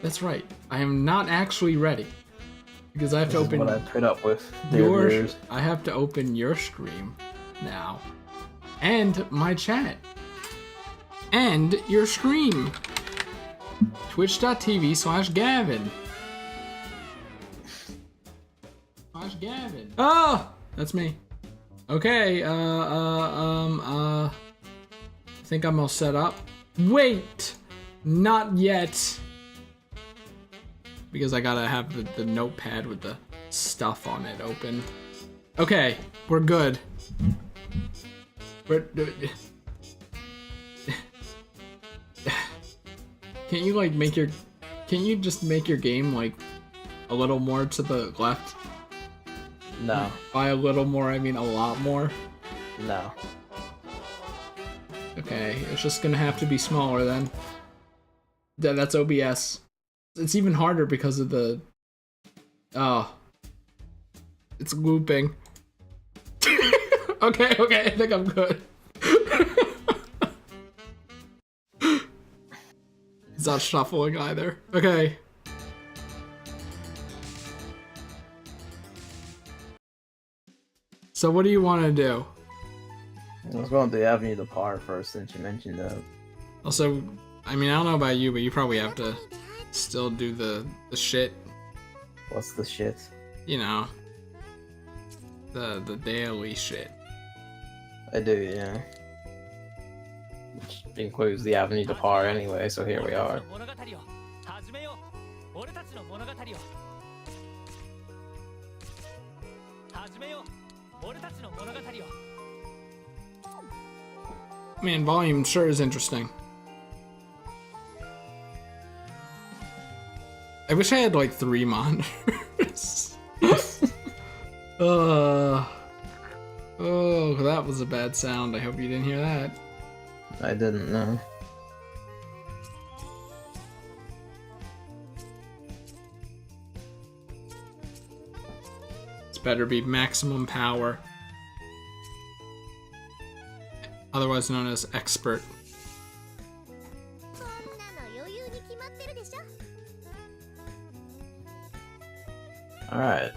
That's right. I am not actually ready. Because I have to open what I put up with. yours. I have to open your stream now. And my chat. And your stream. Twitch.tv/Gavin. /Gavin. Oh! That's me. Okay, I think I'm all set up. Wait! Not yet. Because I gotta have the notepad with the stuff on it open. Okay, we're good. Can't you like can't you just make your game like a little more to the left? No. By a little more, I mean a lot more. No. Okay, it's just gonna have to be smaller then. That's OBS. It's even harder because of the... Oh. It's looping. Okay, I think I'm good. It's not shuffling either. Okay. So what do you want to do? I was going to the Avenue to Par first since you mentioned that. Also, I mean, I don't know about you, but you probably have to still do the shit. What's the shit? You know. The daily shit. I do, yeah. Which includes the Avenue to Par anyway, so here we are. Man, volume sure is interesting. I wish I had like 3 monitors. Oh, that was a bad sound. I hope you didn't hear that. I didn't know. It's better be maximum power. Otherwise known as expert. Alright.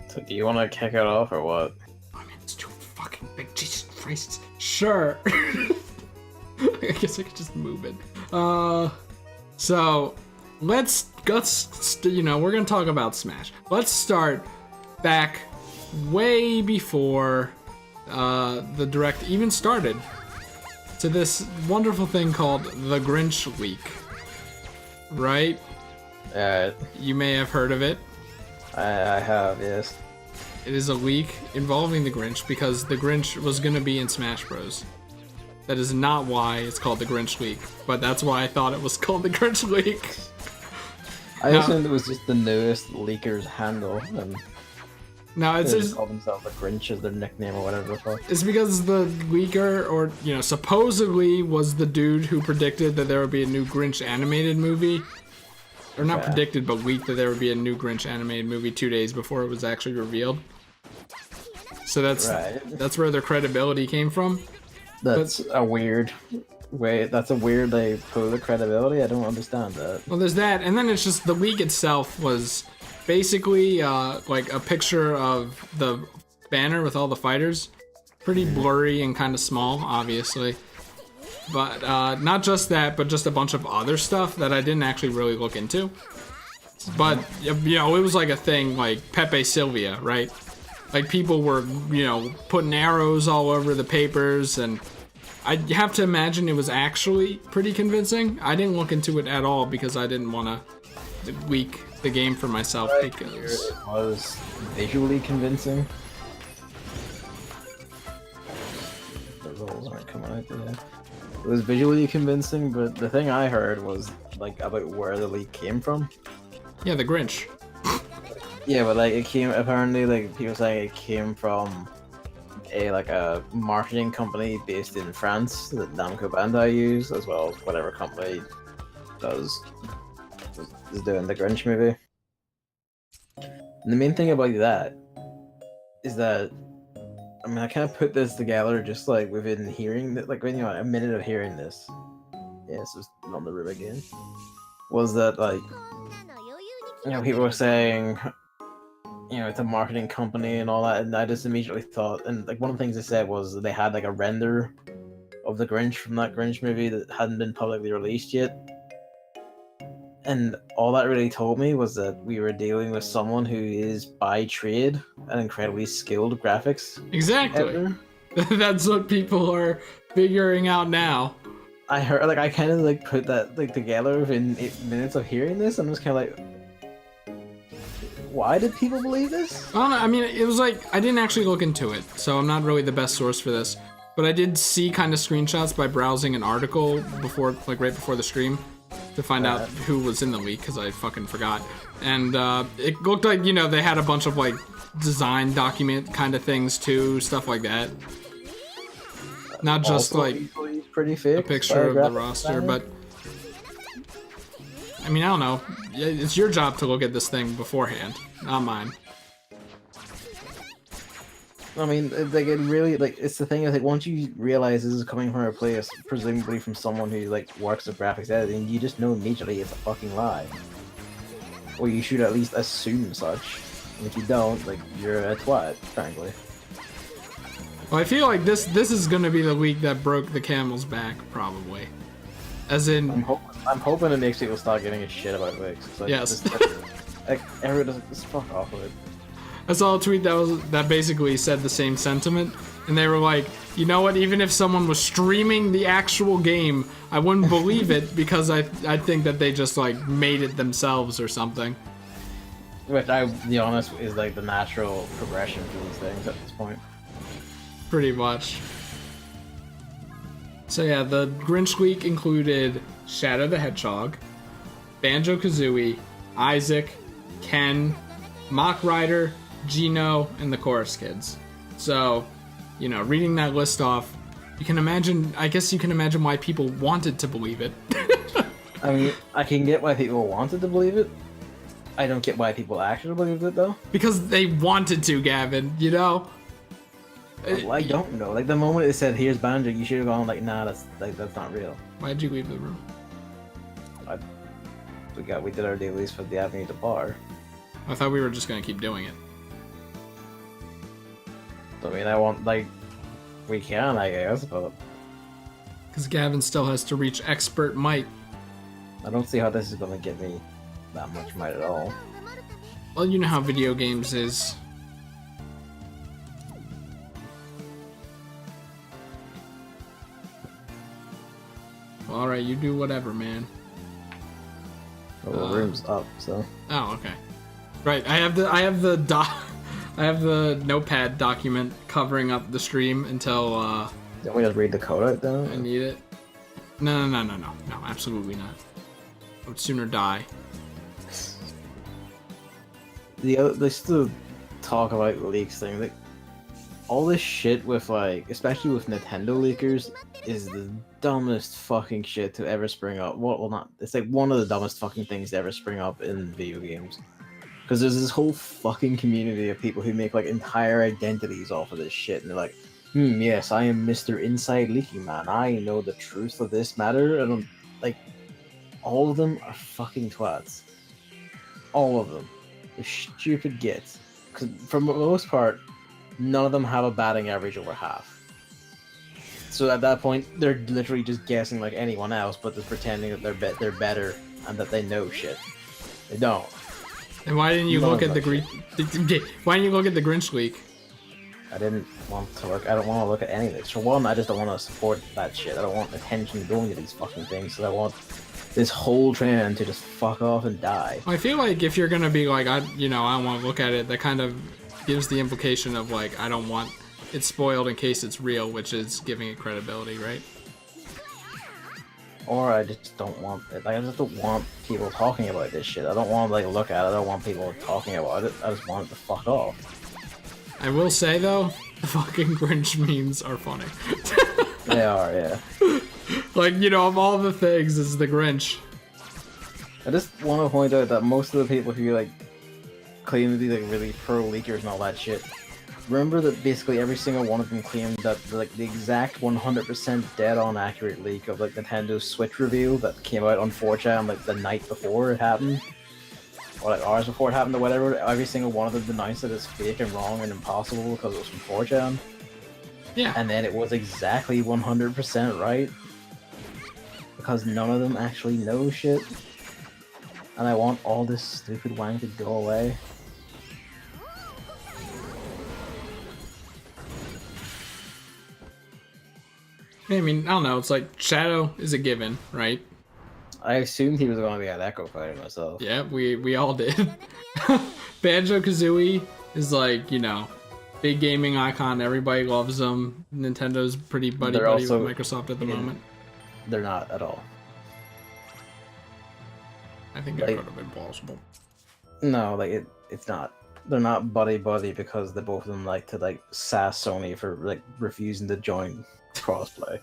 So do you want to kick it off or what? I mean, it's too fucking big. Jesus Christ. Sure. I guess I could just move it. So let's you know, we're gonna talk about Smash. Let's start back way before the Direct even started to this wonderful thing called the Grinch leak. Right? You may have heard of it. I have, yes. It is a leak involving the Grinch because the Grinch was gonna be in Smash Bros. That is not why it's called the Grinch leak, but that's why I thought it was called the Grinch leak. I assumed it was just the newest leaker's handle, and no, it's they just call themselves the Grinch as their nickname or whatever the fuck. it's because the leaker, or you know, supposedly was the dude who predicted that there would be a new Grinch animated movie. Or not predicted, but leaked that there would be a new Grinch animated movie 2 days before it was actually revealed. So that's where their credibility came from. That's a weird way. That's a weird they pull the credibility. I don't understand that. Well, there's that, and then it's just the leak itself was basically like a picture of the banner with all the fighters. Pretty blurry and kind of small, obviously. But not just that, but just a bunch of other stuff that I didn't actually really look into. But, you know, it was like a thing like Pepe Sylvia, right? Like people were, you know, putting arrows all over the papers, and I have to imagine it was actually pretty convincing. I didn't look into it at all because I didn't want to leak the game for myself because it was visually convincing. The rolls aren't coming out there. It was visually convincing, but the thing I heard was like about where the leak came from. Yeah, the Grinch. Yeah, but like it came apparently like people saying it came from a marketing company based in France that Namco Bandai use, as well as whatever company is doing the Grinch movie. And the main thing about that is that I mean I kind of put this together just like within hearing that, like when you know a minute of hearing this, Yes, it's on the room again. Was that like, people were saying, it's a marketing company and all that, and I just immediately thought, and like one of the things they said was they had like a render of the Grinch from that Grinch movie that hadn't been publicly released yet. And all that really told me was that we were dealing with someone who is, by trade, an incredibly skilled graphics Exactly. editor. That's what people are figuring out now. I heard, like, I kind of like put that like together within 8 minutes of hearing this. I'm just kind of like, why did people believe this? I don't know. I mean, it was like I didn't actually look into it, so I'm not really the best source for this. But I did see kind of screenshots by browsing an article before, like right before the stream, to find out who was in the leak, because I fucking forgot. And it looked like, they had a bunch of like design document kind of things too, stuff like that. Not just Also, like pretty fake a picture of the roster, but I mean, I don't know. It's your job to look at this thing beforehand, not mine. I mean, like, it really, like, it's the thing is, like, once you realize this is coming from a place, presumably from someone who, like, works with graphics editing, you just know immediately it's a fucking lie. Or you should at least assume such. And if you don't, like, you're a twat, frankly. Well, I feel like this is gonna be the week that broke the camel's back, probably. As in, I'm hoping the next week will start getting a shit about Wix. Like, yes. Like, everyone just fuck off with it. I saw a tweet that basically said the same sentiment, and they were like, you know what? Even if someone was streaming the actual game, I wouldn't believe it because I think that they just like made it themselves or something. Which, I'll be honest, is like the natural progression for these things at this point. Pretty much. So yeah, the Grinch week included Shadow the Hedgehog, Banjo-Kazooie, Isaac, Ken, Mock Rider, Gino, and the Chorus Kids. So, reading that list off, you can imagine, I guess you can imagine why people wanted to believe it. I mean, I can get why people wanted to believe it. I don't get why people actually believed it, though. Because they wanted to, Gavin, Well, I don't know. Like, the moment it said, here's Banjo, you should have gone, like, nah, that's not real. Why'd you leave the room? We did our dailies for the Avenue to Bar. I thought we were just gonna keep doing it. I mean, I want, like, we can, I guess, but Because Gavin still has to reach expert might. I don't see how this is gonna get me that much might at all. Well, you know how video games is. Well, alright, you do whatever, man. Well, the room's up, so. Oh, okay. Right, I have the notepad document covering up the stream until Don't we just read the code out, though? I need it. No, absolutely not. I would sooner die. They still talk about leaks thing. Like, all this shit with, like, especially with Nintendo leakers, is the dumbest fucking shit to ever spring up. Well, not. It's like one of the dumbest fucking things to ever spring up in video games. Because there's this whole fucking community of people who make, like, entire identities off of this shit, and they're like, yes, I am Mr. Inside Leaking Man. I know the truth of this matter. And I'm like, all of them are fucking twats. All of them. They're stupid gits. Because for the most part, none of them have a batting average over half. So at that point, they're literally just guessing like anyone else, but just pretending that they're better and that they know shit. They don't. And why didn't you look at the Why didn't you look at the Grinch leak? I didn't want to look. I don't want to look at any of this. For one, I just don't want to support that shit. I don't want attention going to these fucking things. So I want this whole trend to just fuck off and die. I feel like if you're gonna be like, I don't want to look at it, that kind of gives the implication of like, I don't want it spoiled in case it's real, which is giving it credibility, right? Or I just don't want it. Like, I just don't want people talking about this shit. I don't want to like look at it. I don't want people talking about it. I just want it to fuck off. I will say though, the fucking Grinch memes are funny. They are, yeah. Like, of all the things, it's the Grinch. I just want to point out that most of the people who like claim to be like really pro leakers and all that shit remember that basically every single one of them claimed that like the exact 100% dead-on accurate leak of like Nintendo's Switch reveal that came out on 4chan like the night before it happened, or like hours before it happened or whatever. Every single one of them denounced that it's fake and wrong and impossible because it was from 4chan. Yeah. And then it was exactly 100% right. Because none of them actually know shit. And I want all this stupid wank to go away. I mean, I don't know. It's like Shadow is a given, right? I assumed he was going to be an Echo Fighter myself. Yeah, we all did. Banjo-Kazooie is like, you know, big gaming icon. Everybody loves them. Nintendo's pretty buddy-buddy with Microsoft at the moment. They're not at all. I think that could have been plausible. No, like it's not. They're not buddy-buddy because the both of them like to like sass Sony for like refusing to join crossplay.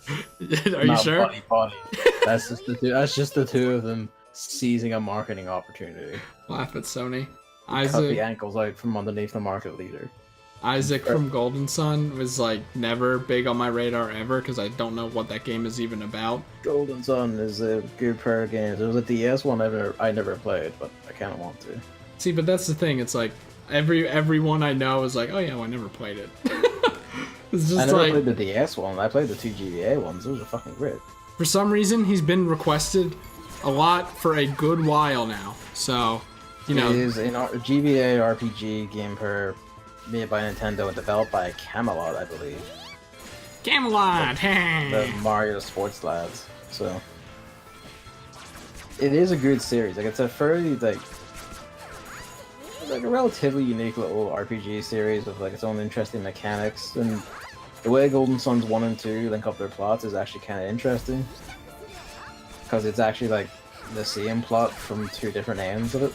Are you sure? Buddy. That's just the two of them seizing a marketing opportunity. Laugh at Sony. Cut the ankles out from underneath the market leader. Isaac from Golden Sun was like never big on my radar ever because I don't know what that game is even about. Golden Sun is a good pair of games. There was a DS one I never played, but I kind of want to. See, but that's the thing. It's like everyone I know is like, oh yeah, well, I never played it. It's just I never like, played the DS one. I played the 2 GBA ones. Those are fucking great. For some reason, he's been requested a lot for a good while now. So, you know, it is a GBA RPG game made by Nintendo and developed by Camelot, I believe. Camelot. The Mario Sports lads. So it is a good series. Like it's a fairly like a relatively unique little RPG series with like its own interesting mechanics, and the way Golden Suns 1 and 2 link up their plots is actually kind of interesting because it's actually like the same plot from two different ends of it.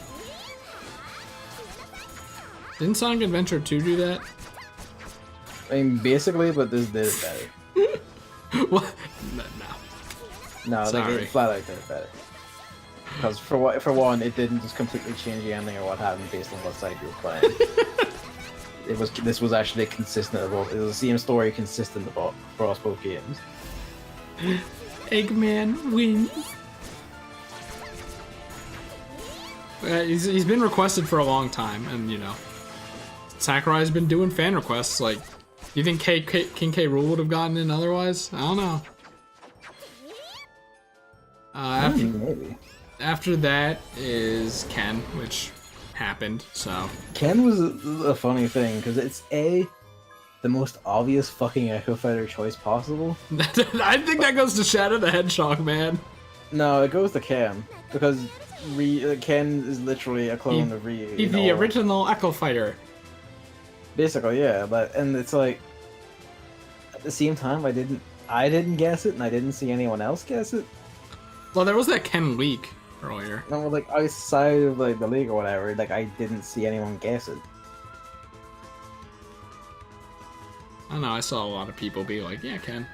Didn't Sonic Adventure 2 do that? I mean, basically, but this did it better. What? No. No, they flat out did it better. Because for one, it didn't just completely change the ending or what happened based on what side you were playing. This was actually consistent. It was the same story, consistent across both games. Eggman wins. He's been requested for a long time, and you know, Sakurai's been doing fan requests. Like, do you think King K. Rool would have gotten in otherwise? I don't know. Maybe. After that is Ken, which happened. So Ken was a funny thing because it's the most obvious fucking Echo Fighter choice possible. I think that goes to Shadow the Hedgehog, man. No, it goes to Ken because Ken is literally a clone of Ryu. He's the original Echo Fighter. Basically, yeah, and it's like at the same time I didn't guess it, and I didn't see anyone else guess it. Well, there was that Ken leak earlier. No, like outside of like the league or whatever, like I didn't see anyone guess it. I don't know, I saw a lot of people be like, yeah, Ken.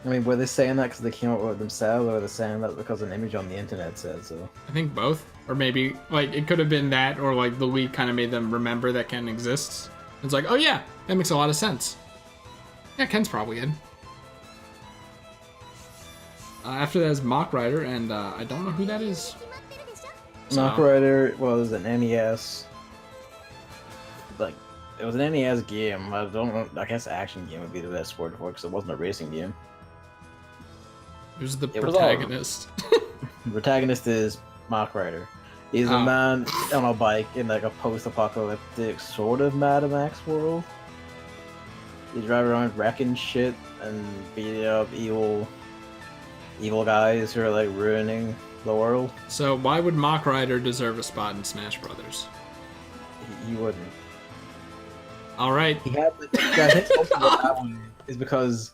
I mean, were they saying that because they came up with it themselves, or were they saying that because an image on the internet said so? I think both. Or maybe, like, it could have been that, or like the leak kind of made them remember that Ken exists. It's like, oh yeah, that makes a lot of sense. Yeah, Ken's probably in. After that is Mock Rider, and I don't know who that is. Mock Rider was an NES. Like, it was an NES game. I don't know. I guess action game would be the best word for it because it wasn't a racing game. Who's the protagonist? The protagonist is Mock Rider. He's a man on a bike in like a post-apocalyptic sort of Mad Max world. You drive around wrecking shit and beating up evil guys who are like ruining the world. So why would Mock Rider deserve a spot in Smash Brothers? He wouldn't. All right. He had I think also what that one is because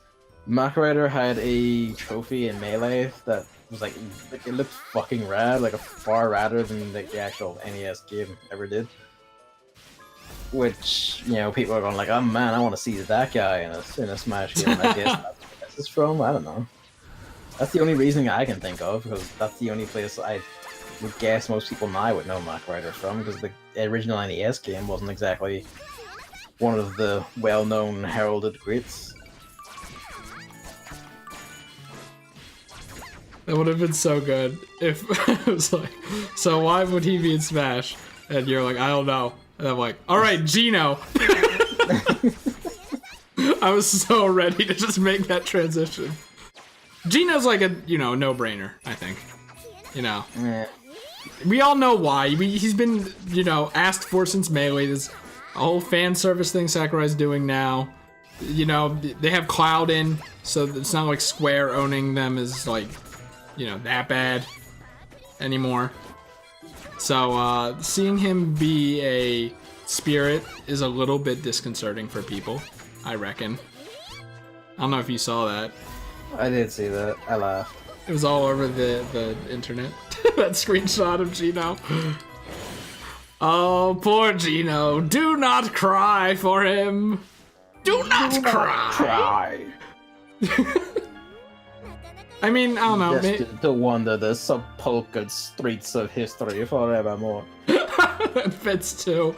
Mock Rider had a trophy in Melee that was like it looked fucking rad, like a far radder than like the actual NES game ever did. Which, you know, people are going like, oh man, I want to see that guy in a Smash game. I guess that's where this is from. I don't know. That's the only reason I can think of, because that's the only place I would guess most people now would know Mock Rider from, because the original NES game wasn't exactly one of the well-known heralded greats. That would have been so good if it was like, so why would he be in Smash? And you're like, I don't know. And I'm like, all right, Gino. I was so ready to just make that transition. Gino's like a, no-brainer, I think. Yeah. We all know why. He's been, asked for since Melee. This whole fan service thing Sakurai's doing now. They have Cloud in, so it's not like Square owning them is like, that bad anymore. So seeing him be a spirit is a little bit disconcerting for people, I reckon. I don't know if you saw that. I did see that. I laughed. It was all over the internet. That screenshot of Gino. Oh, poor Gino. Do not cry for him. Do not cry. I mean, I don't know. Destined to wander the sepulchred streets of history forevermore. That fits too.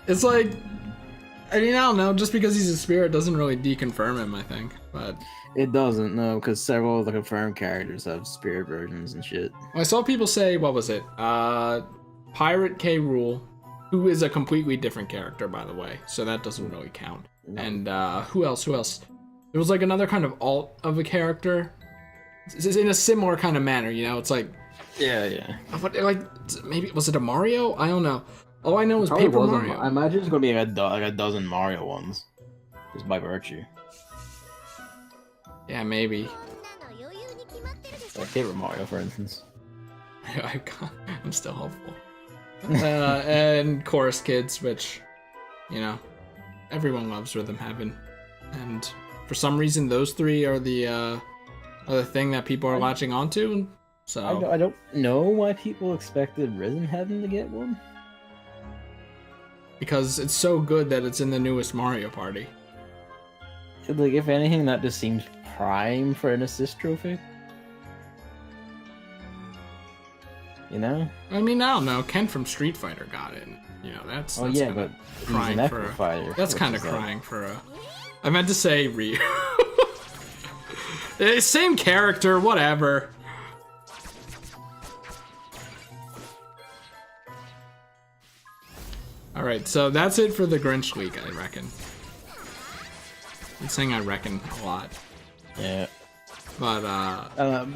It's like, I mean, I don't know. Just because he's a spirit doesn't really deconfirm him, I think. But it doesn't, no, because several of the confirmed characters have spirit versions and shit. I saw people say, what was it? Pirate K. Rool, who is a completely different character, by the way, so that doesn't really count. No. And who else? There was like another kind of alt of a character. It's in a similar kind of manner, it's like... Yeah. But like, maybe, was it a Mario? I don't know. All I know is Paper Mario. I imagine it's going to be like a dozen Mario ones, just by virtue. Yeah, maybe. Like Paper Mario, for instance. I'm still hopeful. And Chorus Kids, which, everyone loves Rhythm Heaven, and for some reason those three are the thing that people are latching onto. So I don't know why people expected Rhythm Heaven to get one. Because it's so good that it's in the newest Mario Party. Like, if anything, that just seems prime for an assist trophy. I mean, I don't know. Ken from Street Fighter got it. That's yeah, but crying he's an for fighter. That's kind of crying for a. I meant to say Ryu. Same character, whatever. All right, so that's it for the Grinch week, I reckon. I'm saying I reckon a lot. Yeah. But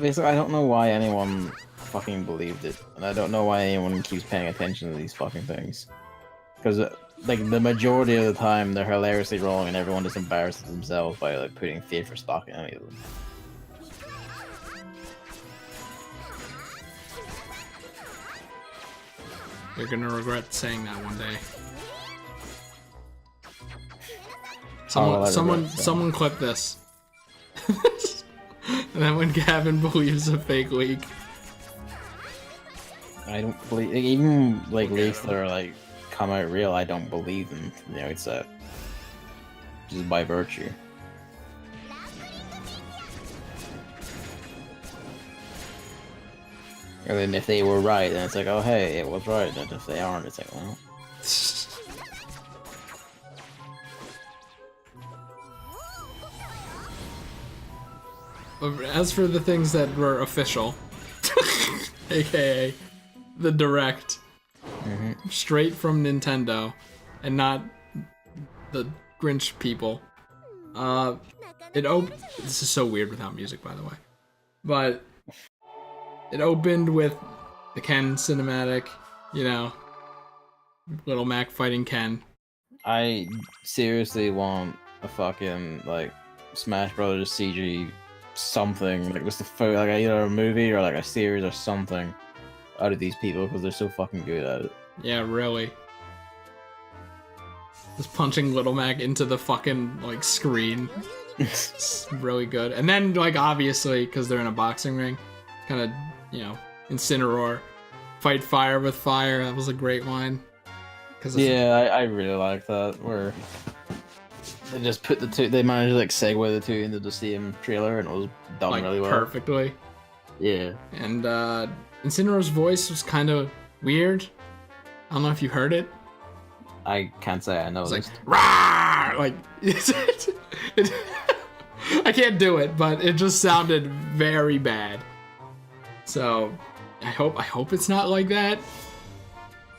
basically, I don't know why anyone fucking believed it, and I don't know why anyone keeps paying attention to these fucking things. Because like the majority of the time, they're hilariously wrong, and everyone just embarrasses themselves by like putting faith or stock in any of them. You're gonna regret saying that one day. Someone clip this. And then when Gavin believes a fake leak. I don't believe, even like leaks that are like come out real, I don't believe them from the outset. Just by virtue. And then if they were right, then it's like, oh hey, it was right. And if they aren't, it's like, well. As for the things that were official, aka the Direct, straight from Nintendo, and not the Grinch people. This is so weird without music, by the way, but it opened with the Ken cinematic, Little Mac fighting Ken. I seriously want a fucking like Smash Brothers CG something, like just like either a movie or like a series or something out of these people, because they're so fucking good at it. Yeah, really. Just punching Little Mac into the fucking like screen. It's really good. And then like obviously because they're in a boxing ring, kind of Incineroar, fight fire with fire. That was a great line. Yeah, I really like that. Where they just put the two, they managed to like segue the two into the same trailer, and it was done like, really well. Perfectly. Yeah. And Incineroar's voice was kind of weird. I don't know if you heard it. I can't say I know. It's like, rah! Like, I can't do it, but it just sounded very bad. So, I hope it's not like that.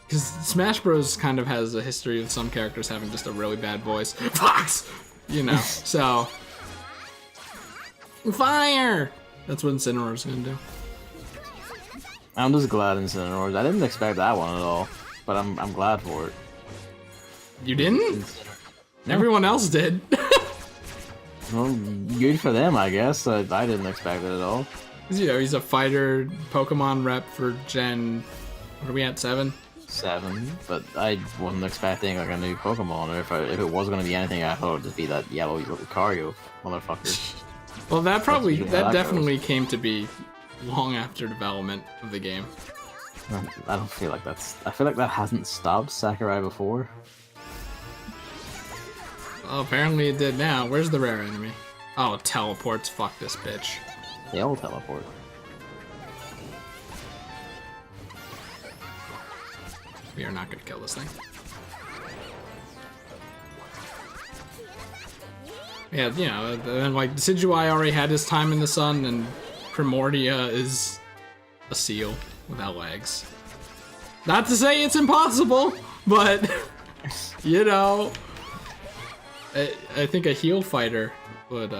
Because Smash Bros. Kind of has a history of some characters having just a really bad voice. Fox! You know, so... Fire! That's what Incineroar's gonna do. I'm just glad Incineroar. I didn't expect that one at all, but I'm glad for it. You didn't? No. Everyone else did. Well, good for them, I guess. I didn't expect it at all. You know, he's a fighter Pokemon rep for Gen... What are we at, 7? 7, but I wasn't expecting like a new Pokemon, or if it was going to be anything, I thought it would just be that yellow Lucario motherfucker. Well, that definitely came to be long after development of the game. I don't feel like that's... I feel like that hasn't stopped Sakurai before. Well, apparently it did now. Where's the rare enemy? Oh, it teleports. Fuck this bitch. They all teleport. We are not gonna kill this thing. Yeah, you know, then like Decidueye already had his time in the sun, and Primordia is a seal without legs. Not to say it's impossible, but you know, I think a heal fighter would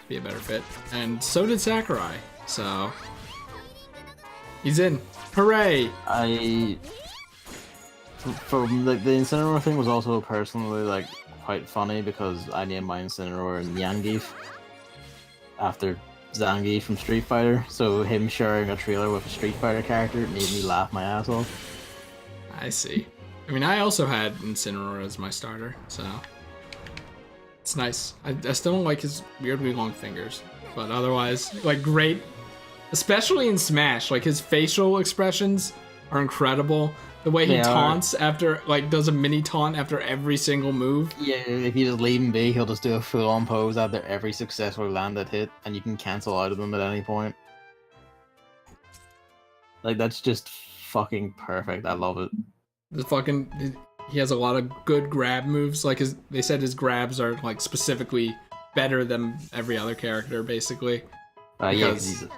be a better fit, and so did Sakurai. So he's in. Hooray! From the Incineroar thing was also personally like quite funny because I named my Incineroar Zangief after Zangief from Street Fighter. So him sharing a trailer with a Street Fighter character made me laugh my ass off. I see. I mean, I also had Incineroar as my starter, so it's nice. I still don't like his weirdly long fingers, but otherwise, like, great. Especially in Smash, like his facial expressions are incredible. The way he taunts after, like, does a mini taunt after every single move. Yeah, if you just leave him be, he'll just do a full-on pose after every successful landed hit, and you can cancel out of them at any point. Like, that's just fucking perfect. I love it. He has a lot of good grab moves. Like, they said his grabs are, like, specifically better than every other character, basically. Yeah, he's a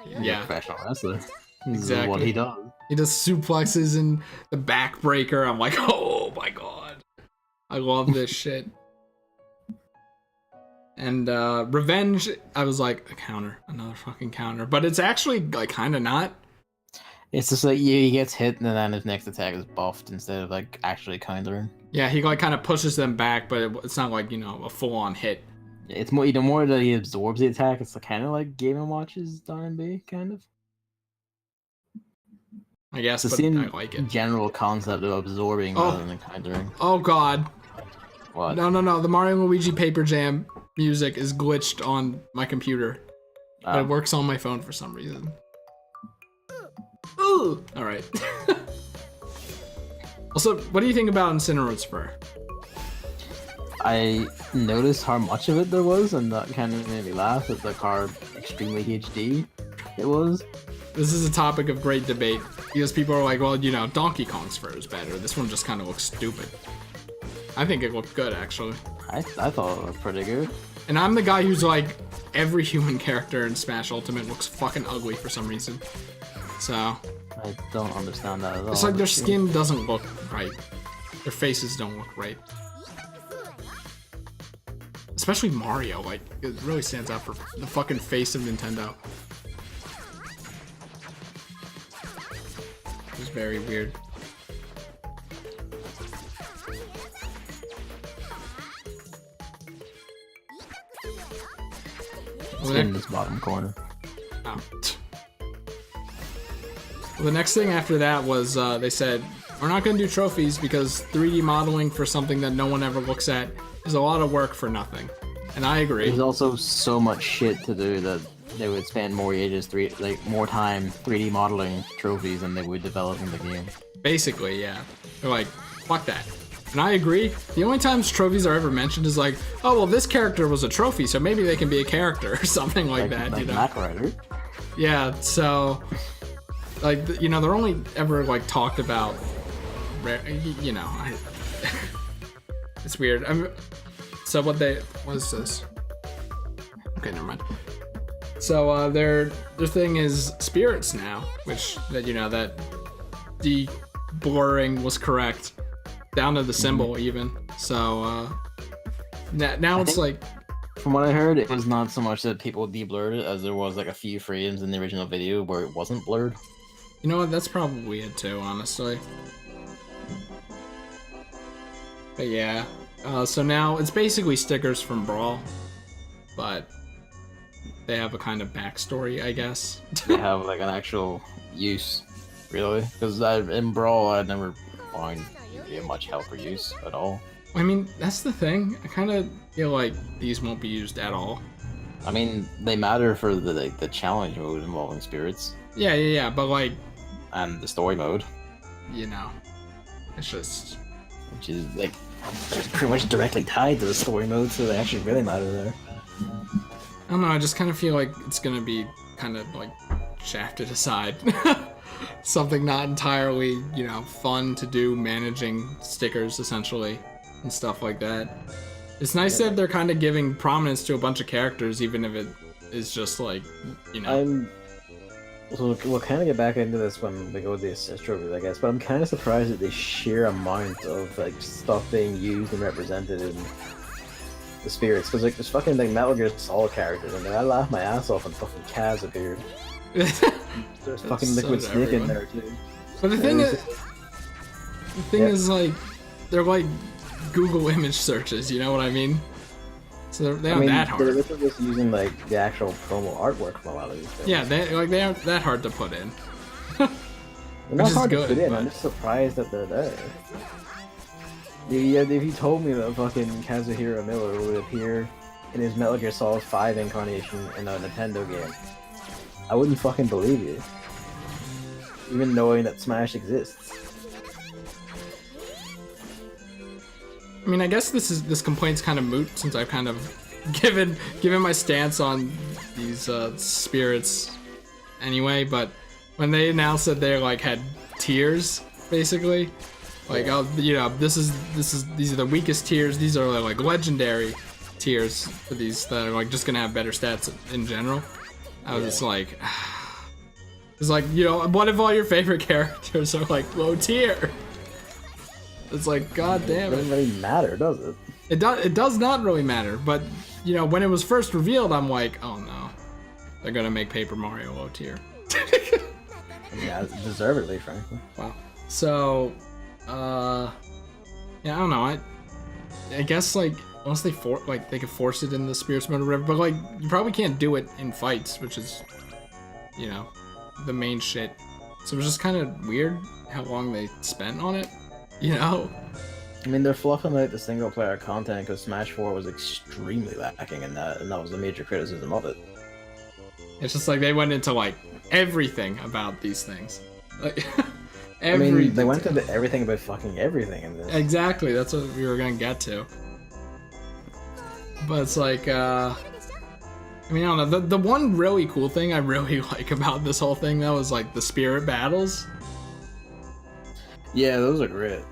professional wrestler. Exactly. What he does. He does suplexes and the backbreaker. I'm like, oh my god. I love this shit. And Revenge, I was like, a counter. Another fucking counter. But it's actually, like, kind of not. It's just like, he gets hit and then his next attack is buffed instead of, like, actually countering. Yeah, he, like, kind of pushes them back, but it's not like, you know, a full-on hit. It's more, the more that he absorbs the attack, it's kind of like Game & Watch's R&B, kind of. I guess, it's but the same I like it. General concept of absorbing rather than countering. Oh god. What? No. The Mario and Luigi Paper Jam music is glitched on my computer. But it works on my phone for some reason. Ooh! Alright. Also, what do you think about Incineroar Spur? I noticed how much of it there was, and that kind of made me laugh at like how extremely HD it was. This is a topic of great debate, because people are like, well, you know, Donkey Kong's fur is better. This one just kind of looks stupid. I think it looked good, actually. I thought it looked pretty good. And I'm the guy who's like, every human character in Smash Ultimate looks fucking ugly for some reason. So... I don't understand that at all. It's like their skin doesn't look right. Their faces don't look right. Especially Mario, like, it really stands out for the fucking face of Nintendo. It's very weird. It's in this bottom corner. Oh. Well, the next thing after that was, they said, we're not going to do trophies because 3D modeling for something that no one ever looks at is a lot of work for nothing. And I agree. There's also so much shit to do that they would spend more more time 3D modeling trophies than they would developing the game. Basically, yeah. They're like, fuck that. And I agree. The only times trophies are ever mentioned is like, oh, well, this character was a trophy, so maybe they can be a character or something like that, like you know? Knack Rider. Yeah, so... Like, you know, they're only ever, like, talked about you know, it's weird. So what is this? Okay, never mind. So their thing is spirits now, which that that de-blurring was correct down to the symbol even. So now it's like. From what I heard, it was not so much that people de-blurred it as there was like a few frames in the original video where it wasn't blurred. You know what? That's probably it too, honestly. But yeah, so now it's basically stickers from Brawl, but they have a kind of backstory, I guess. They have like an actual use, really, because in Brawl I never find much help or use at all. I mean, that's the thing. I kind of feel like these won't be used at all. I mean, they matter for the challenge mode involving spirits. Yeah, but like... And the story mode. You know, it's just... Which is, like, pretty much directly tied to the story mode, so they actually really matter there. I don't know, I just kind of feel like it's gonna be kind of, like, shafted aside. Something not entirely, fun to do, managing stickers, essentially. And stuff like that. It's nice that they're kind of giving prominence to a bunch of characters, even if it is just like, So we'll kind of get back into this when we go to the assist trophies, I guess. But I'm kind of surprised at the sheer amount of like stuff being used and represented in the spirits. Because like there's fucking like Metal Gear Solid characters in there. I laughed my ass off when fucking Kaz appeared. There's fucking Liquid Snake in there too. But the thing is like they're like Google image searches, you know what I mean? So they aren't that hard. They're just using like the actual promo artwork from a lot of these things. Yeah, they aren't that hard to put in. They're not hard to put in. But... I'm just surprised that they're there. If you told me that fucking Kazuhiro Miller would appear in his Metal Gear Solid 5 incarnation in a Nintendo game, I wouldn't fucking believe you. Even knowing that Smash exists. I mean, I guess this complaint's kind of moot since I've kind of given my stance on these spirits anyway. But when they announced that they like had tiers, basically, like these are the weakest tiers. These are like legendary tiers for these that are like just gonna have better stats in general. I was just like, it's like what if all your favorite characters are like low tier? It's like, god damn it. It doesn't really matter, does it? It does not really matter, but, when it was first revealed, I'm like, oh no. They're gonna make Paper Mario low tier. Yeah, deservedly, frankly. Wow. So, yeah, I don't know. I guess, like, unless they could force it in the Spirits mode or whatever, but, like, you probably can't do it in fights, which is, the main shit. So it was just kind of weird how long they spent on it. I mean, they're fluffing out the single-player content because Smash 4 was extremely lacking in that, and that was a major criticism of it. It's just like they went into like everything about these things. Like, I mean, they went into everything about fucking everything in this. Exactly, that's what we were gonna get to. But it's like, I mean, I don't know. The one really cool thing I really like about this whole thing, that was like the spirit battles. Yeah, those are great.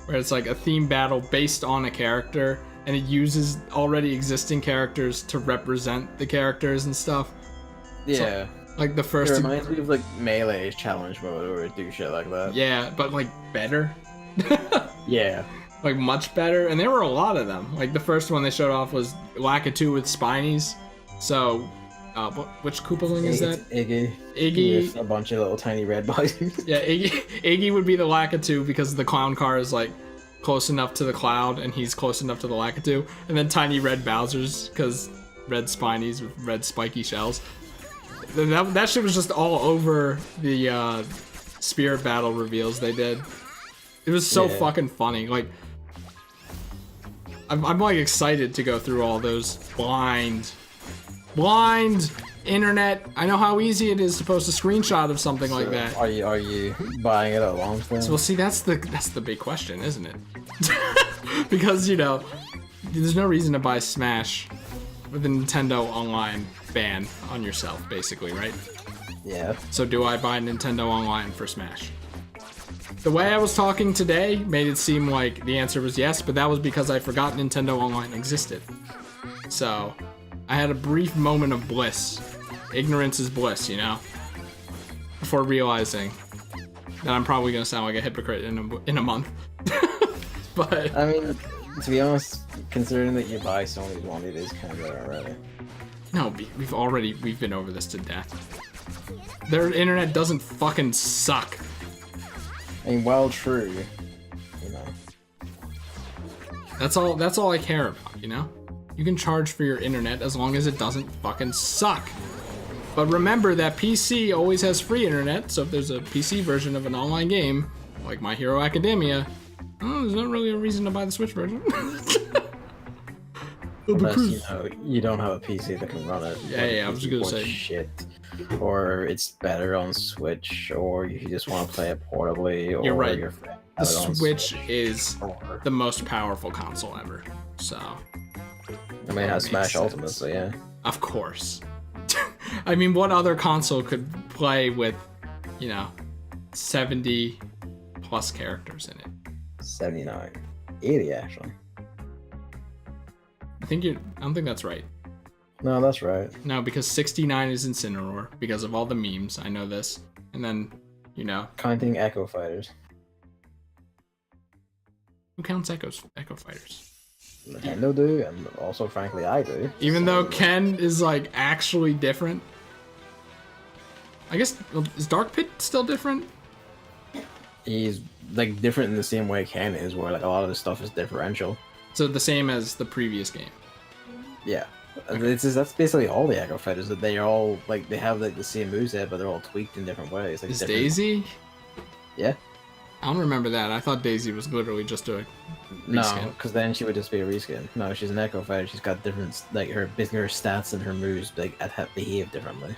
Where it's like a theme battle based on a character, and it uses already existing characters to represent the characters and stuff. Yeah. So, like the first. It reminds me of like Melee's challenge mode or do shit like that. Yeah, but like better. Yeah. Like much better, and there were a lot of them. Like the first one they showed off was Lakitu with Spinies. So, which Koopaling is that? Iggy. Iggy. With a bunch of little tiny red boys. Yeah, Iggy would be the Lakitu because the clown car is like close enough to the cloud, and he's close enough to the Lakitu. And then tiny red Bowser's because red Spinies with red spiky shells. That shit was just all over the spirit battle reveals they did. It was so fucking funny. Like, I'm like excited to go through all those blind internet. I know how easy it is to post a screenshot of something like that. Are you buying it at launch then? So, well, see, that's the big question, isn't it? Because there's no reason to buy Smash with a Nintendo Online ban on yourself, basically, right? Yeah. So do I buy Nintendo Online for Smash? The way I was talking today made it seem like the answer was yes, but that was because I forgot Nintendo Online existed. So, I had a brief moment of bliss. Ignorance is bliss, you know? Before realizing that I'm probably gonna sound like a hypocrite in a month. But I mean, to be honest, considering that you buy Sony's one, it is kind of there already. no, we've been over this to death. Their internet doesn't fucking suck. I mean, while true, you know. That's all I care about, you know? You can charge for your internet as long as it doesn't fucking suck. But remember that PC always has free internet, so if there's a PC version of an online game, like My Hero Academia, there's not really a reason to buy the Switch version. Unless, you don't have a PC that can run it. Yeah, I was just gonna say. Shit. Or it's better on Switch, or you just want to play it portably, or You're right. your friend The have it on Switch is or- the most powerful console ever, so. I mean, it has makes Smash sense. Ultimate, so yeah. Of course. I mean, what other console could play with, 70 plus characters in it? 79. 80, actually. I don't think that's right. No, that's right. No, because 69 is Incineroar because of all the memes. I know this. And then, Counting Echo Fighters. who counts Echo Fighters? Nintendo do, and also, frankly, I do. Even though Ken is, actually different. I guess, is Dark Pit still different? He's, different in the same way Ken is, where, a lot of this stuff is differential. So the same as the previous game. Yeah. That's basically all the Echo Fighters, that they are all, they have, the same moveset, but they're all tweaked in different ways. Is different... Daisy? Yeah. I don't remember that. I thought Daisy was literally just a reskin. No, because then she would just be a reskin. No, she's an Echo Fighter. She's got different, her stats and her moves, behave differently.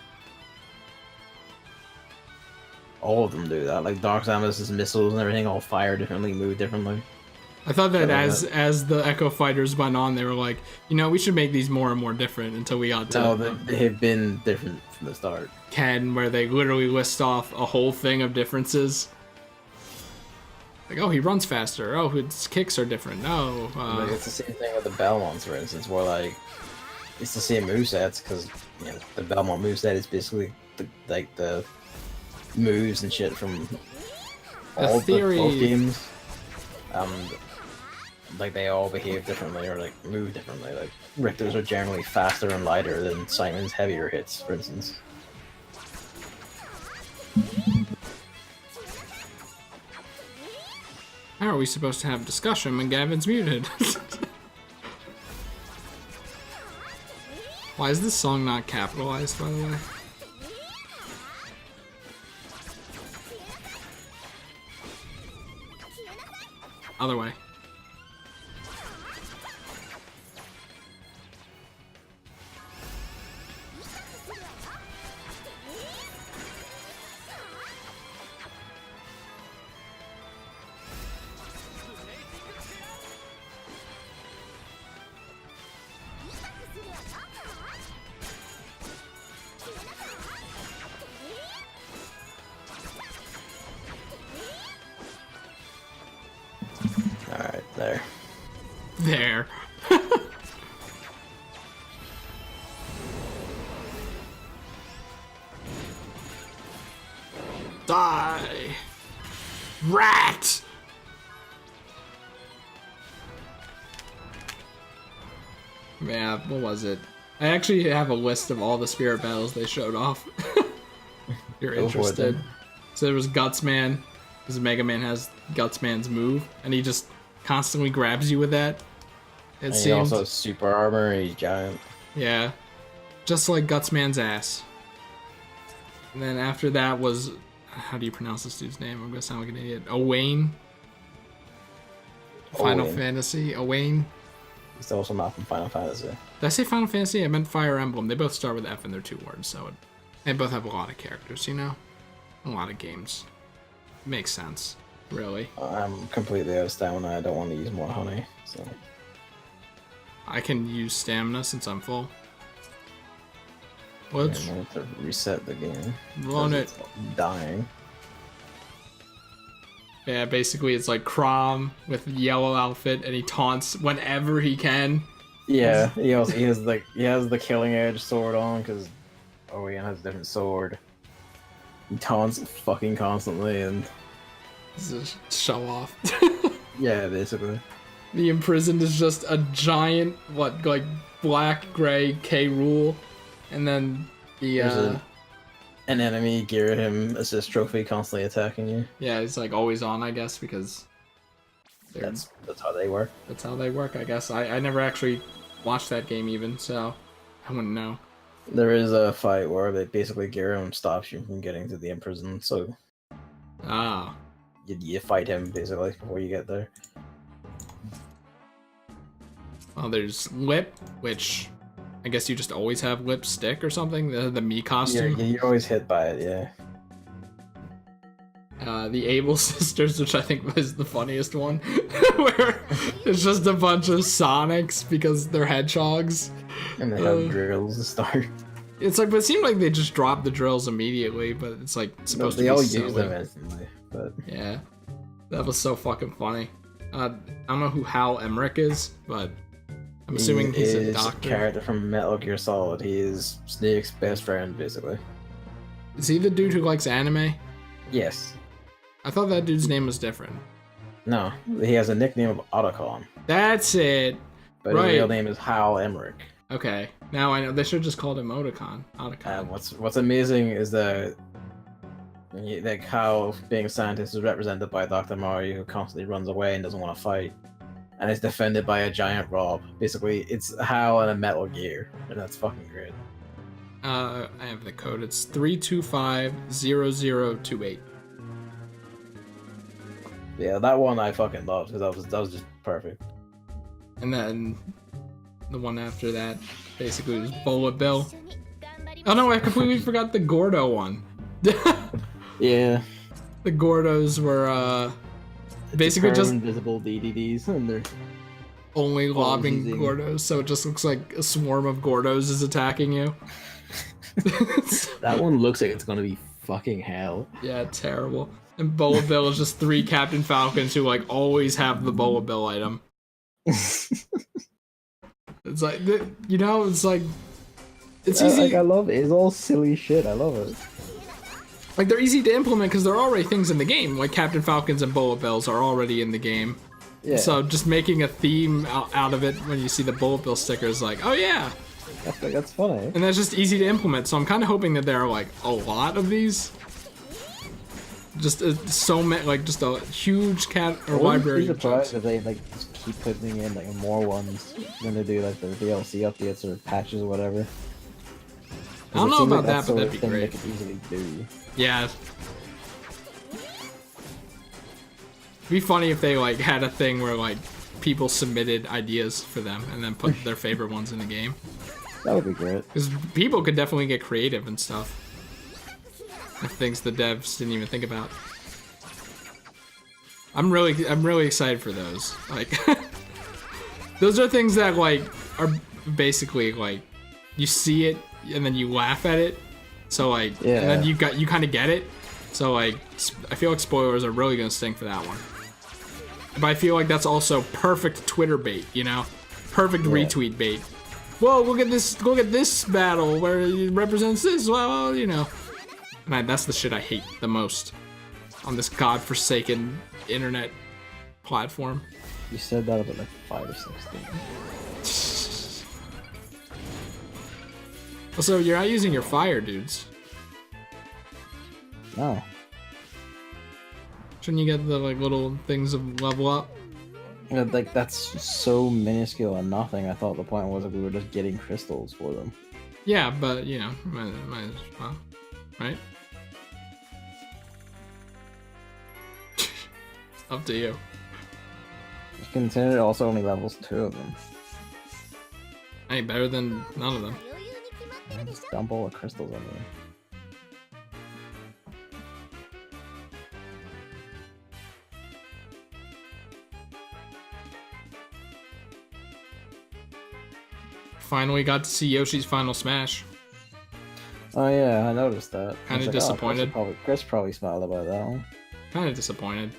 All of them do that. Dark Samus's missiles and everything all fire differently, move differently. I thought that as the Echo Fighters went on, they were like, we should make these more and more different until we got to... No, they've been different from the start. Ken, where they literally list off a whole thing of differences. Oh, he runs faster. Oh, his kicks are different. No. It's the same thing with the Belmonts, for instance, where, it's the same movesets, because, the Belmont moveset is basically, the moves and shit from all both games. They all behave differently or move differently. Richter's are generally faster and lighter than Simon's heavier hits, for instance. How are we supposed to have a discussion when Gavin's muted? Why is this song not capitalized, by the way? Other way. Alright, there. There. Die! Rat! Yeah, what was it? I actually have a list of all the spirit battles they showed off. You're interested. So there was Gutsman, because Mega Man has Gutsman's move, and he just constantly grabs you with that. And he also has super armor, and he's giant. Yeah. Just like Gutsman's ass. And then after that was... How do you pronounce this dude's name? I'm gonna sound like an idiot. Owain? Final Fantasy? Owain? He's also not from Final Fantasy. Did I say Final Fantasy? I meant Fire Emblem. They both start with F and they're 2 words, so they both have a lot of characters, A lot of games. Makes sense. Really. I'm completely out of stamina. I don't want to use more honey, so... I can use stamina since I'm full. I'm going to reset the game. Run it. Dying. Yeah, basically it's like Crom with yellow outfit, and he taunts whenever he can. Yeah, he has the killing edge sword on because Orion has a different sword. He taunts fucking constantly, and Just show off. yeah, basically. The Imprisoned is just a giant, like black gray K Rule, and then the An enemy gear him assist trophy constantly attacking you. yeah, it's like always on, I guess, because That's how they work. that's how they work, I guess. I never actually watched that game even, so I wouldn't know. There is a fight where they basically gear him stops you from getting to the Imprisoned, so Ah. you fight him basically before you get there. Well, there's Lip, which I guess you just always have lipstick or something. The me costume. You're always hit by it, yeah. The Able Sisters, which I think was the funniest one, where it's just a bunch of Sonics because they're hedgehogs. And they have drills to start. It's like, but it seemed like they just dropped the drills immediately, but it's like supposed to be They all silly. use them instantly, but Yeah, that was so fucking funny. I don't know who Hal Emmerich is, but I'm assuming he's a doctor. Character from Metal Gear Solid. He is Snake's best friend, basically. Is he the dude who likes anime? Yes. I thought that dude's name was different. No, he has a nickname of Otacon, That's it. but Right. his real name is Hal Emmerich. Okay, now I know. They should have just called him Otacon. What's amazing is that like how being a scientist is represented by Dr. Mario, who constantly runs away and doesn't want to fight, and is defended by a giant Rob. Basically, it's Hal and a Metal Gear, and that's fucking great. I have the code. It's 3250028. Yeah, that one I fucking loved because that was just perfect. And then the one after that basically was Bullet Bill. Oh no, I completely forgot the Gordo one. Yeah. The Gordos were basically just invisible DDDs, and they're only lobbing using- Gordos, so it just looks like a swarm of Gordos is attacking you. That one looks like it's gonna be fucking hell. Yeah, terrible. And Bullet Bill is just 3 Captain Falcons who like always have the Bullet Bill item. It's like, you know, it's like, it's easy. Like, I love it. It's all silly shit. I love it. Like, they're easy to implement because there are already things in the game. Like Captain Falcons and Bullet Bills are already in the game. Yeah. So just making a theme out of it when you see the Bullet Bill sticker is like, oh yeah. That's funny. And that's just easy to implement. So I'm kind of hoping that there are like a lot of these. Just so many, like just a huge library. I'm surprised if they like just keep putting in like more ones when they do like the DLC updates or patches or whatever. I don't know about that, but that'd be great. They could easily do. Yeah. It'd be funny if they like had a thing where like people submitted ideas for them and then put their favorite ones in the game. That would be great. Because people could definitely get creative and stuff. Things the devs didn't even think about. I'm really excited for those. Like, those are things that like are basically like you see it and then you laugh at it. So like, yeah. And then you kind of get it. So like, I feel like spoilers are really gonna stink for that one. But I feel like that's also perfect Twitter bait, you know, perfect retweet bait. Whoa, look at this battle where it represents this. Well, you know. And that's the shit I hate the most on this godforsaken internet platform. You said that about like 5 or 6 things. Also, you're not using your fire, dudes. No. Shouldn't you get the like little things of level up? Like that's so minuscule and nothing. I thought the point was that we were just getting crystals for them. Yeah, but you know, might as well, right? Up to you. Consider it also only levels 2 of them. Ain't better than none of them. Just dump all the crystals on there. Finally got to see Yoshi's Final Smash. Oh yeah, I noticed that. Kinda disappointed. Chris probably smiled about that one. Kind of disappointed.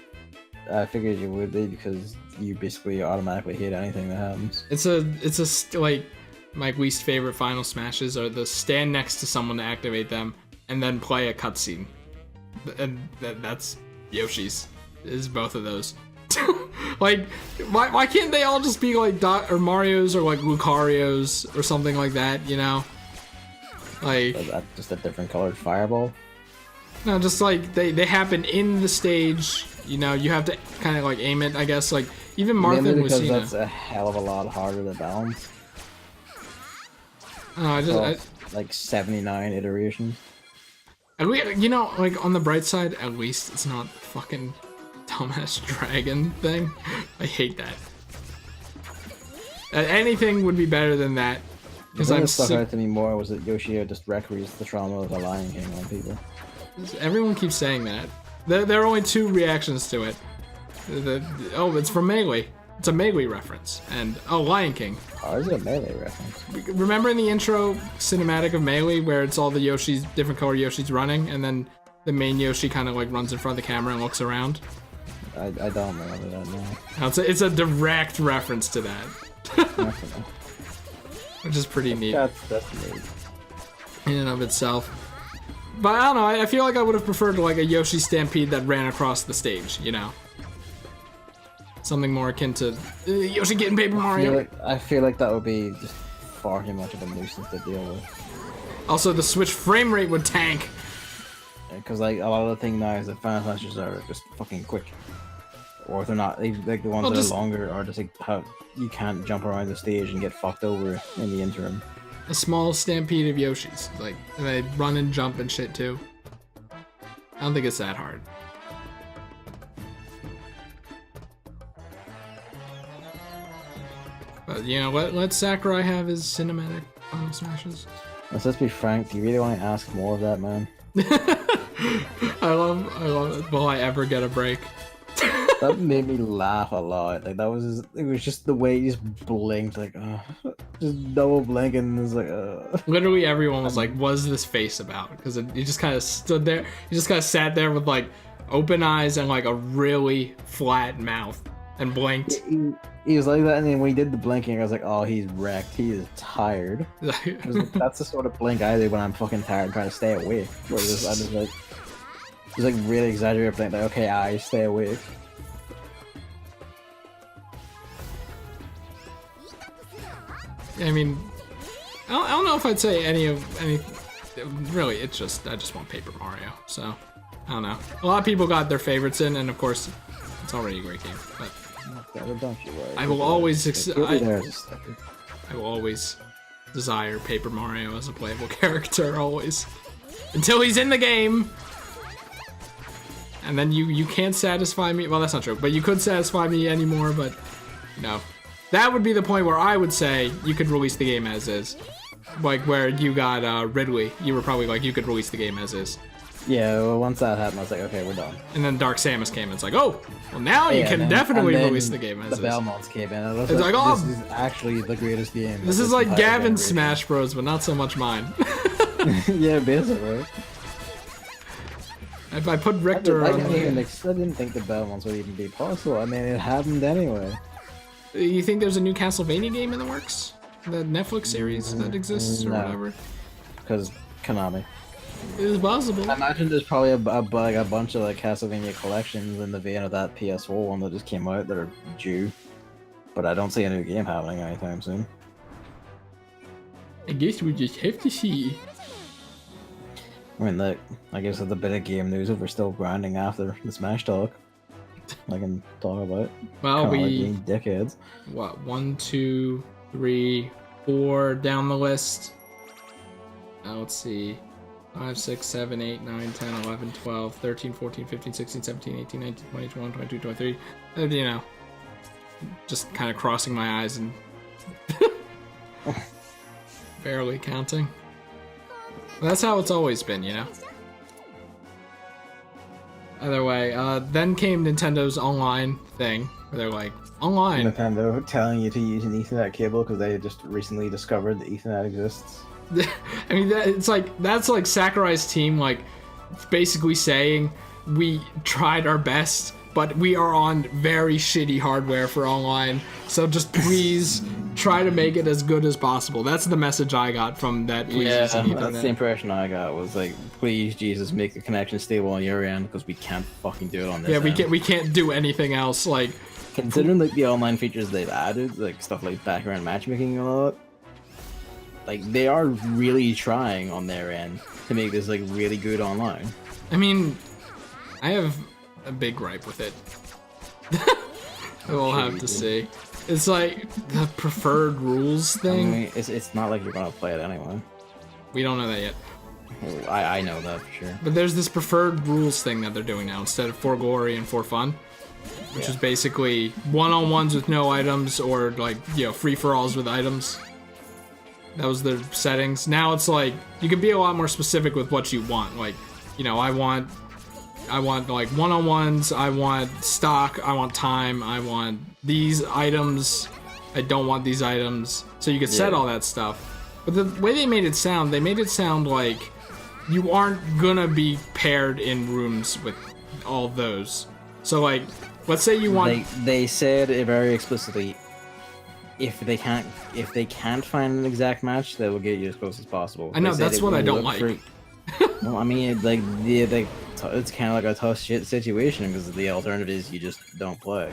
I figured you would be because you basically automatically hate anything that happens. Like my least favorite final smashes are the stand next to someone to activate them and then play a cutscene, and that's Yoshi's. Is both of those. Like, why can't they all just be like or Mario's or like Lucario's or something like that? You know, like Is that just a different colored fireball? no, just like they happen in the stage. You know, you have to kind of like aim it. I guess like even Martha Mainly and because Lucina. that's a hell of a lot harder to balance. Like 79 iterations. At least, you know, like on the bright side, at least it's not fucking dumbass dragon thing. I hate that. Anything would be better than that. Because I'm stuck out to me more was that Yoshi just recreates the trauma of the Lion King on people. Everyone keeps saying that. There are only two reactions to it. Oh, it's from Melee. It's a Melee reference. And, oh, Lion King. Oh, is it a Melee reference? Remember in the intro cinematic of Melee where it's all the Yoshis, different color Yoshis running, and then the main Yoshi kind of like runs in front of the camera and looks around? I don't remember that now. It's a direct reference to that. Which is pretty neat. That's neat. In and of itself. But I don't know, I feel like I would have preferred like a Yoshi Stampede that ran across the stage, you know? Something more akin to Yoshi getting Paper Mario. I feel like that would be just far too much of a nuisance to deal with. Also, the Switch frame rate would tank. Because like a lot of the thing now is that Final Smashes are just fucking quick. Or if they're not, like the ones that are longer are just like how you can't jump around the stage and get fucked over in the interim. A small stampede of Yoshis, like, and they run and jump and shit too. I don't think it's that hard. But you know, let Sakurai have his cinematic Final Smashes. Let's be frank, do you really want to ask more of that, man? I love it. Will I ever get a break? That made me laugh a lot. Like it was just the way he just blinked, like just double blinking, and it was like Literally everyone was like, "What's this face about?" Because he just kind of stood there. He just kind of sat there with like open eyes and like a really flat mouth and blinked. He was like that, and then when he did the blinking, I was like, "Oh, he's wrecked. He is tired." That's the sort of blink I do when I'm fucking tired, trying to stay awake. Where I just like really exaggerated blink, like, "Okay, I stay awake." I mean, I don't know if I'd say any. Really, I just want Paper Mario. So, I don't know. A lot of people got their favorites in, and of course, it's already a great game. But don't you worry. I will always desire Paper Mario as a playable character, always, until he's in the game. And then you can't satisfy me. Well, that's not true, but you could satisfy me anymore. But no. That would be the point where I would say you could release the game as is. Like where you got Ridley, you were probably like, you could release the game as is. Yeah, well, once that happened, I was like, okay, we're done. And then Dark Samus came and it's like, oh, well now you can definitely release the game as is. The Belmonts came in and it's like, oh, this is actually the greatest game. This is like Gavin's Smash Bros, but not so much mine. Yeah, basically. If I put Richter on I didn't think the Belmonts would even be possible. I mean, it happened anyway. You think there's a new Castlevania game in the works? The Netflix series that exists or whatever? Because Konami. It is possible. I imagine there's probably a bunch of like Castlevania collections in the vein of that PS4 one that just came out that are due. But I don't see a new game happening anytime soon. I guess we just have to see. I mean, like, I guess with the bit of game news, if we're still grinding after the Smash talk, I can talk about it. Well, we dickheads. What, 1, 2, 3, 4 down the list. Let's see. 5, 6, 7, 8, 9, 10, 11, 12, 13, 14, 15, 16, 17, 18, 19, 20, 21, 22, 23. You know, just kind of crossing my eyes and barely counting. That's how it's always been, you know? Either way, then came Nintendo's online thing, where they're like, online. Nintendo telling you to use an Ethernet cable because they just recently discovered that Ethernet exists. I mean, that's like Sakurai's team, like, basically saying, we tried our best but we are on very shitty hardware for online. So just please try to make it as good as possible. That's the message I got from that. Please use an Ethernet. That's the impression I got. Was like, please, Jesus, make the connection stable on your end because we can't fucking do it on this. Yeah, end. we can't do anything else. Like, considering like the online features they've added, like stuff like background matchmaking and all that, like they are really trying on their end to make this like really good online. I mean, I have a big gripe with it. We'll have to see. It's like the preferred rules thing. I mean, it's not like you're gonna play it anyway. We don't know that yet. Well, I know that for sure. But there's this preferred rules thing that they're doing now instead of for glory and for fun, which is basically one-on-ones with no items or like, you know, free-for-alls with items. That was the settings. Now it's like you can be a lot more specific with what you want. Like, you know, I want like one-on-ones, I want stock, I want time, I want these items, I don't want these items. So you could set all that stuff. But the way they made it sound like you aren't gonna be paired in rooms with all those. So like, let's say you want... They said it very explicitly, if they can't find an exact match, they will get you as close as possible. I know, that's what I don't like. Well, I mean, it's kind of like a tough shit situation because the alternative is you just don't play.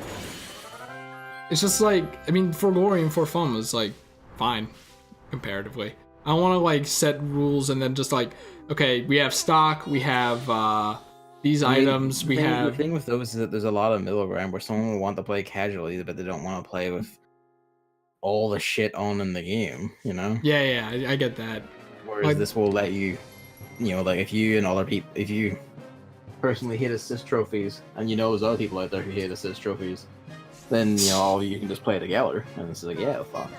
It's just like, I mean, for glory and for fun was like fine comparatively. I don't want to like set rules and then just like, okay, we have stock, we have these items, we have... The thing with those is that there's a lot of middle ground where someone will want to play casually, but they don't want to play with all the shit on in the game, you know? Yeah, I get that. Whereas like, this will let you, you know, like if you and other people, if you personally hit assist trophies, and you know there's other people out there who hit assist trophies, then, you know, all of you can just play together, and it's like, yeah, fuck.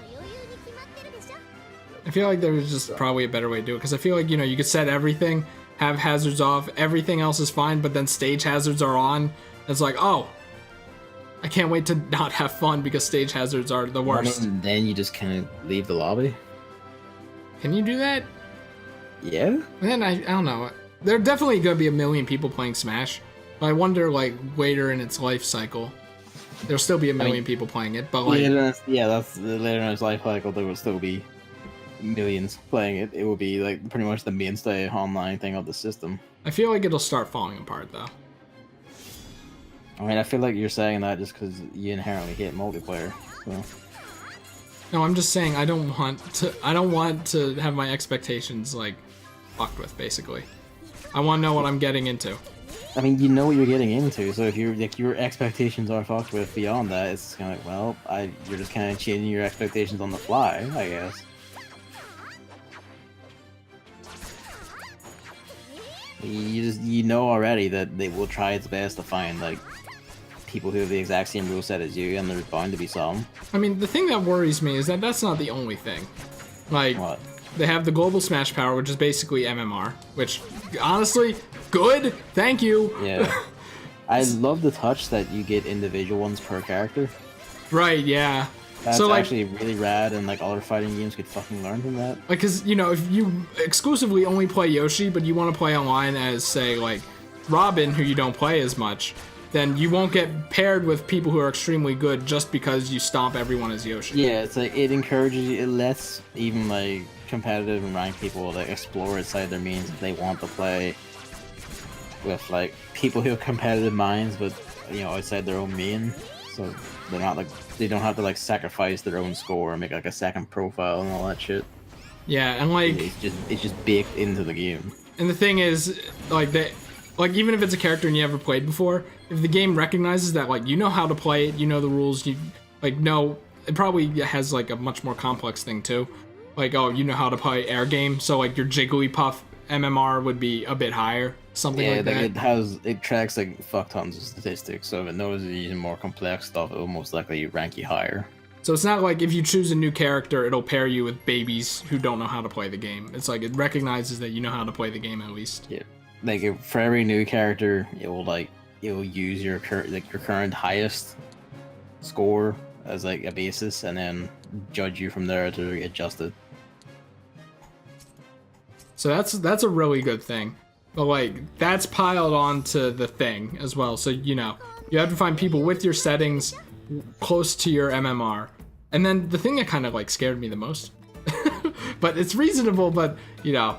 I feel like there was just probably a better way to do it, because I feel like, you know, you could set everything, have hazards off, everything else is fine, but then stage hazards are on. It's like, oh, I can't wait to not have fun because stage hazards are the worst. I mean, then you just kind of leave the lobby. Can you do that? Yeah? Then I don't know. There are definitely going to be a million people playing Smash, but I wonder, like, later in its life cycle, there'll still be a million people playing it, but like... Yeah, that's later in its life cycle, there will still be millions playing it. It will be, like, pretty much the mainstay online thing of the system. I feel like it'll start falling apart, though. I mean, I feel like you're saying that just because you inherently hate multiplayer, so... No, I'm just saying I don't want to have my expectations, like, fucked with, basically. I want to know what I'm getting into. I mean, you know what you're getting into, so if your expectations are fucked with beyond that, it's kind of like, well, you're just kind of changing your expectations on the fly, I guess. You know already that they will try its best to find, like, people who have the exact same rule set as you, and there's bound to be some. I mean, the thing that worries me is that that's not the only thing. Like, what? They have the global smash power, which is basically MMR, which, honestly, good, thank you. Yeah. I love the touch that you get individual ones per character. Right, yeah. That's so, like, actually really rad, and like other fighting games could fucking learn from that. Like, cause, you know, if you exclusively only play Yoshi, but you want to play online as, say, like, Robin, who you don't play as much, then you won't get paired with people who are extremely good just because you stomp everyone as Yoshi. Yeah, it's like, it encourages you, it lets even, like, competitive and ranked people, like, explore outside their means if they want to play with, like, people who have competitive minds, but, you know, outside their own main. So they're not, like, they don't have to, like, sacrifice their own score and make, like, a second profile and all that shit. Yeah, and, like... It's just baked into the game. And the thing is, like, even if it's a character you never played before, if the game recognizes that, like, you know how to play it, you know the rules, you, like, know, it probably has, like, a much more complex thing, too. Like, oh, you know how to play air game, so, like, your Jigglypuff MMR would be a bit higher, something like that. Yeah, it tracks, like, fuck tons of statistics, so if it knows you're using more complex stuff, it will most likely rank you higher. So it's not like if you choose a new character, it'll pair you with babies who don't know how to play the game. It's like, it recognizes that you know how to play the game at least. Yeah. Like, for every new character, it will use your current highest score as, like, a basis, and then judge you from there to adjust it. So that's a really good thing. But like that's piled onto the thing as well. So you know you have to find people with your settings close to your MMR. And then the thing that kind of like scared me the most, but it's reasonable. But you know,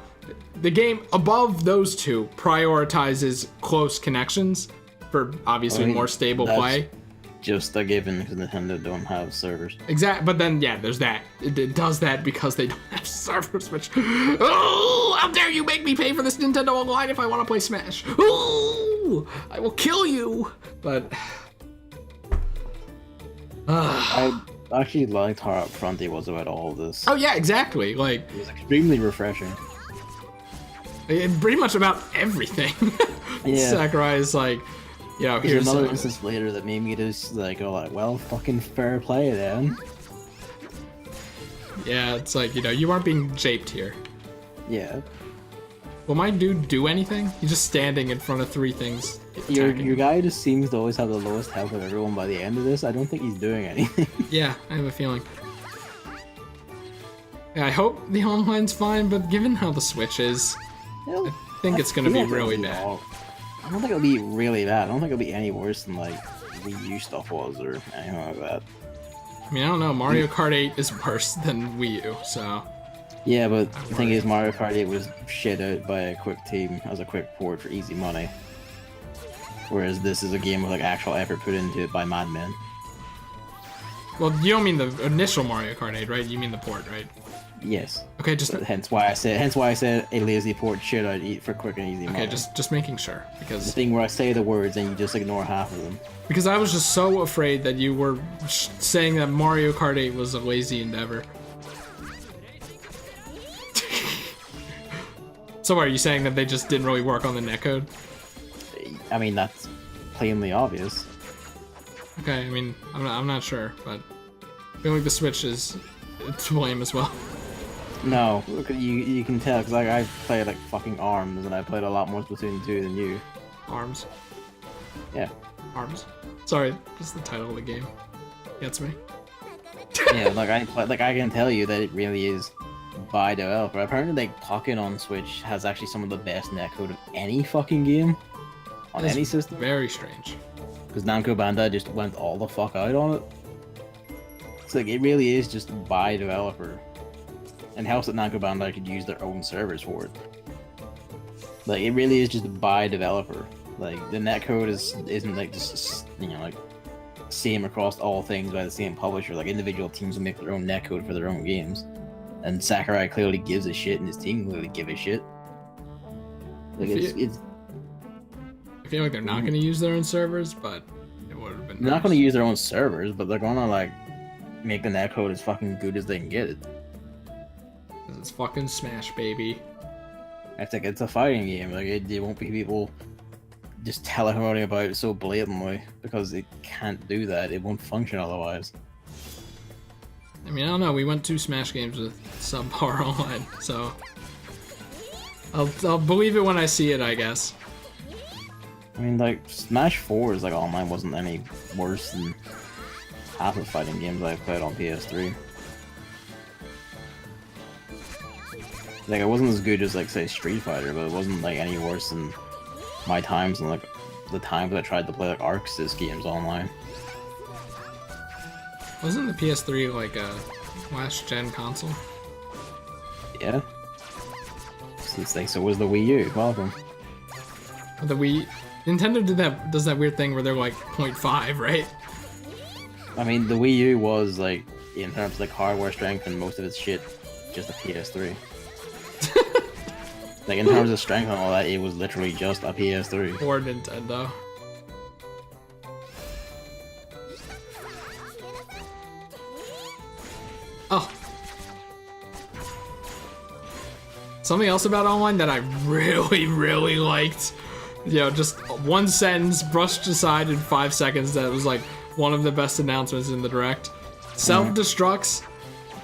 the game above those two prioritizes close connections for obviously more stable play. Just a given because Nintendo don't have servers. Exactly, but then yeah, there's that. It does that because they don't have servers. Which, oh, how dare you make me pay for this Nintendo Online if I want to play Smash? Oh, I will kill you. But I actually liked how upfront he was about all of this. Oh yeah, exactly. Like it was extremely refreshing. Pretty much about everything. Yeah. Sakurai is like, you know, here's another instance later that made me just like go like, well, fucking fair play then. Yeah, it's like, you know, you aren't being japed here. Yeah. Will my dude do anything? He's just standing in front of three things. Your guy just seems to always have the lowest health of everyone by the end of this. I don't think he's doing anything. Yeah, I have a feeling. Yeah, I hope the online's fine, but given how the Switch is, I think it's gonna be really bad. I don't think it'll be really bad. I don't think it'll be any worse than like Wii U stuff was or anything like that. I mean, I don't know. Mario Kart 8 is worse than Wii U, so. Yeah, but the thing is, Mario Kart 8 was shit out by a quick team as a quick port for easy money. Whereas this is a game with like actual effort put into it by madmen. Well, you don't mean the initial Mario Kart 8, right? You mean the port, right? Yes. Okay, just hence why I said a lazy port should I'd eat for quick and easy money. Okay, just making sure, because the thing where I say the words and you just ignore half of them. Because I was just so afraid that you were saying that Mario Kart 8 was a lazy endeavor. So are you saying that they just didn't really work on the netcode? I mean, that's plainly obvious. Okay, I mean, I'm not sure, but I feel like the Switch is to blame as well. No, you can tell, because like, I played like fucking ARMS, and I played a lot more Splatoon 2 than you. ARMS? Yeah. ARMS. Sorry, just the title of the game gets me. Yeah, like I can tell you that it really is by developer. Apparently, like Pocket on Switch has actually some of the best netcode of any fucking game on any system. Very strange. Because Namco Bandai just went all the fuck out on it. It's like, it really is just by developer. And helps that Namco Bandai could use their own servers for it. Like, it really is just by developer. Like, the netcode isn't like just, you know, like same across all things by the same publisher. Like, individual teams will make their own netcode for their own games. And Sakurai clearly gives a shit, and his team clearly give a shit. Like, it's I feel like they're not going to use their own servers, but it would have been They're not going to use their own servers, but they're going to, like, make the netcode as fucking good as they can get it. It's fucking Smash, baby. It's like, it's a fighting game. Like, it won't be people just telling everybody about it so blatantly, because it can't do that. It won't function otherwise. I mean, I don't know. We went 2 Smash games with subpar online, so I'll believe it when I see it, I guess. I mean, like, Smash 4's like online wasn't any worse than half the fighting games I've played on PS3. Like, it wasn't as good as, like, say, Street Fighter, but it wasn't, like, any worse than my times and, like, the times I tried to play, like, ArcSys games online. Wasn't the PS3, like, a last-gen console? Yeah. So was the Wii U. Welcome. The Wii... Nintendo does that weird thing where they're, like, 0.5, right? I mean, the Wii U was, like, in terms of, like, hardware strength and most of its shit, just a PS3. Like, in terms of strength and all that, it was literally just a PS3. Or Nintendo. Oh. Something else about online that I really, really liked. You know, just one sentence brushed aside in 5 seconds that was like one of the best announcements in the Direct. Self-destructs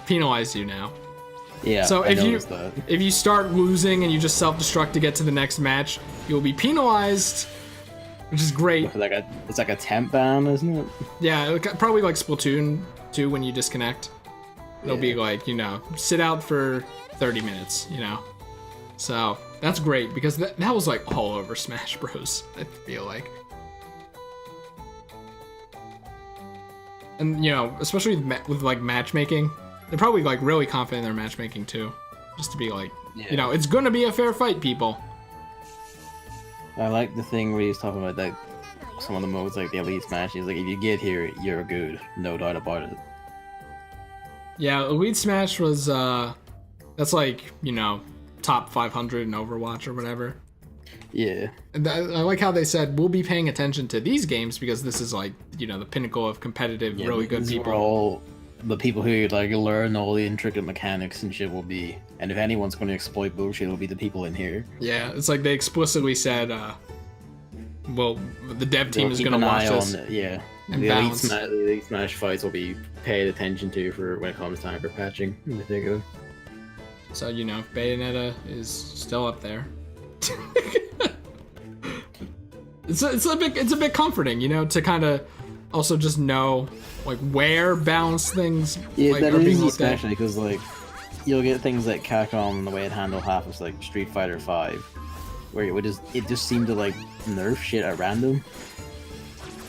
penalize you now. Yeah, so if you start losing and you just self-destruct to get to the next match, you'll be penalized, which is great. It's like a temp ban, isn't it? Yeah, probably like Splatoon 2 when you disconnect. It'll be like, you know, sit out for 30 minutes, you know. So That's great because that was like all over Smash Bros. I feel like. And you know, especially with like matchmaking, they're probably like really confident in their matchmaking too, just to be like, you know, it's gonna be a fair fight, people. I like the thing where he's talking about that some of the modes like the Elite Smash. He's like, if you get here, you're good, no doubt about it. Yeah, Elite Smash was that's like, you know, top 500 in Overwatch or whatever. Yeah. And I like how they said we'll be paying attention to these games because this is like, you know, the pinnacle of competitive, really good people. All the people who like learn all the intricate mechanics and shit will be, and if anyone's going to exploit bullshit, it'll be the people in here. Yeah, it's like they explicitly said, well, the dev team is going to watch this. Yeah. And the balance. Elite Smash fights will be paid attention to for when it comes time for patching in particular. So, you know, Bayonetta is still up there. It's a bit comforting, you know, to kind of also just know like where balance things like, that are being is looked at. especially because like you'll get things like Capcom and the way it handled half of like Street Fighter 5, where it just seemed to like nerf shit at random.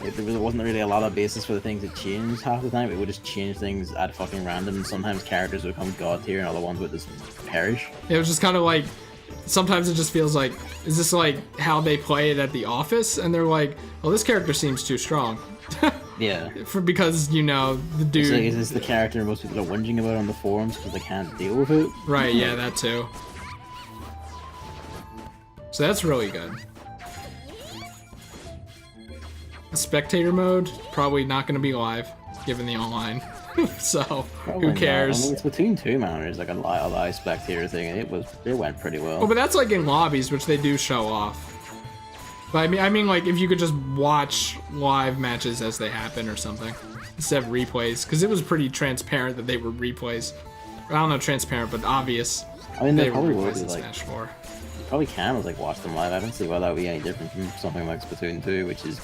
Like, there wasn't really a lot of basis for the things to change half the time. It would just change things at fucking random, and sometimes characters would become god tier and other ones would just perish. It was just kind of like, sometimes it just feels like, is this like how they play it at the office? And they're like, well, this character seems too strong. Yeah. Because, you know, the dude... It's like, is this the character most people are whinging about on the forums because they can't deal with it? Right, yeah, that too. So that's really good. Spectator mode, probably not going to be live, given the online. So, Probably who cares? Not. I mean, Splatoon 2, man, there's like a live spectator thing, and it went pretty well. Oh, but that's like in lobbies, which they do show off. But I mean, like, if you could just watch live matches as they happen or something, instead of replays, because it was pretty transparent that they were replays. I don't know, transparent, but obvious. I mean, they were probably will replays be in like, Smash 4. you probably can like watch them live. I don't see why that would be any different from something like Splatoon 2, which is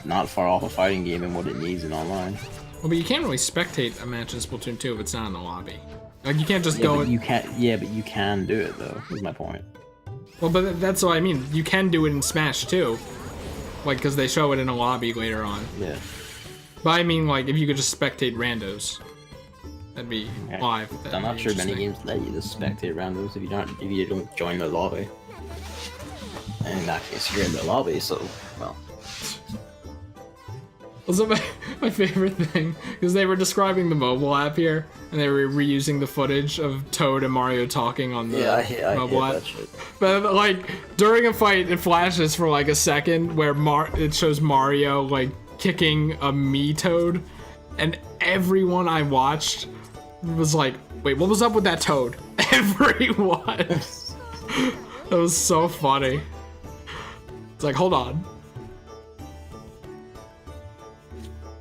not far off a fighting game and what it needs in online. Well, but you can't really spectate a match in Splatoon 2 if it's not in the lobby. Like, you can't just go... But you can't. Yeah, but you can do it though. Is my point. Well, but that's what I mean. You can do it in Smash too. Like, because they show it in a lobby later on. Yeah. But I mean, like, if you could just spectate randos, that'd be live. I'm not sure many games let you just spectate randoms if you don't join the lobby. And in that case, you're in the lobby, so well. Also, my favorite thing is they were describing the mobile app here, and they were reusing the footage of Toad and Mario talking on the mobile app. That shit. But like during a fight, it flashes for like a second where it shows Mario like kicking a Mii Toad, and everyone I watched was like, "Wait, what was up with that Toad?" Everyone. That was so funny. It's like, hold on.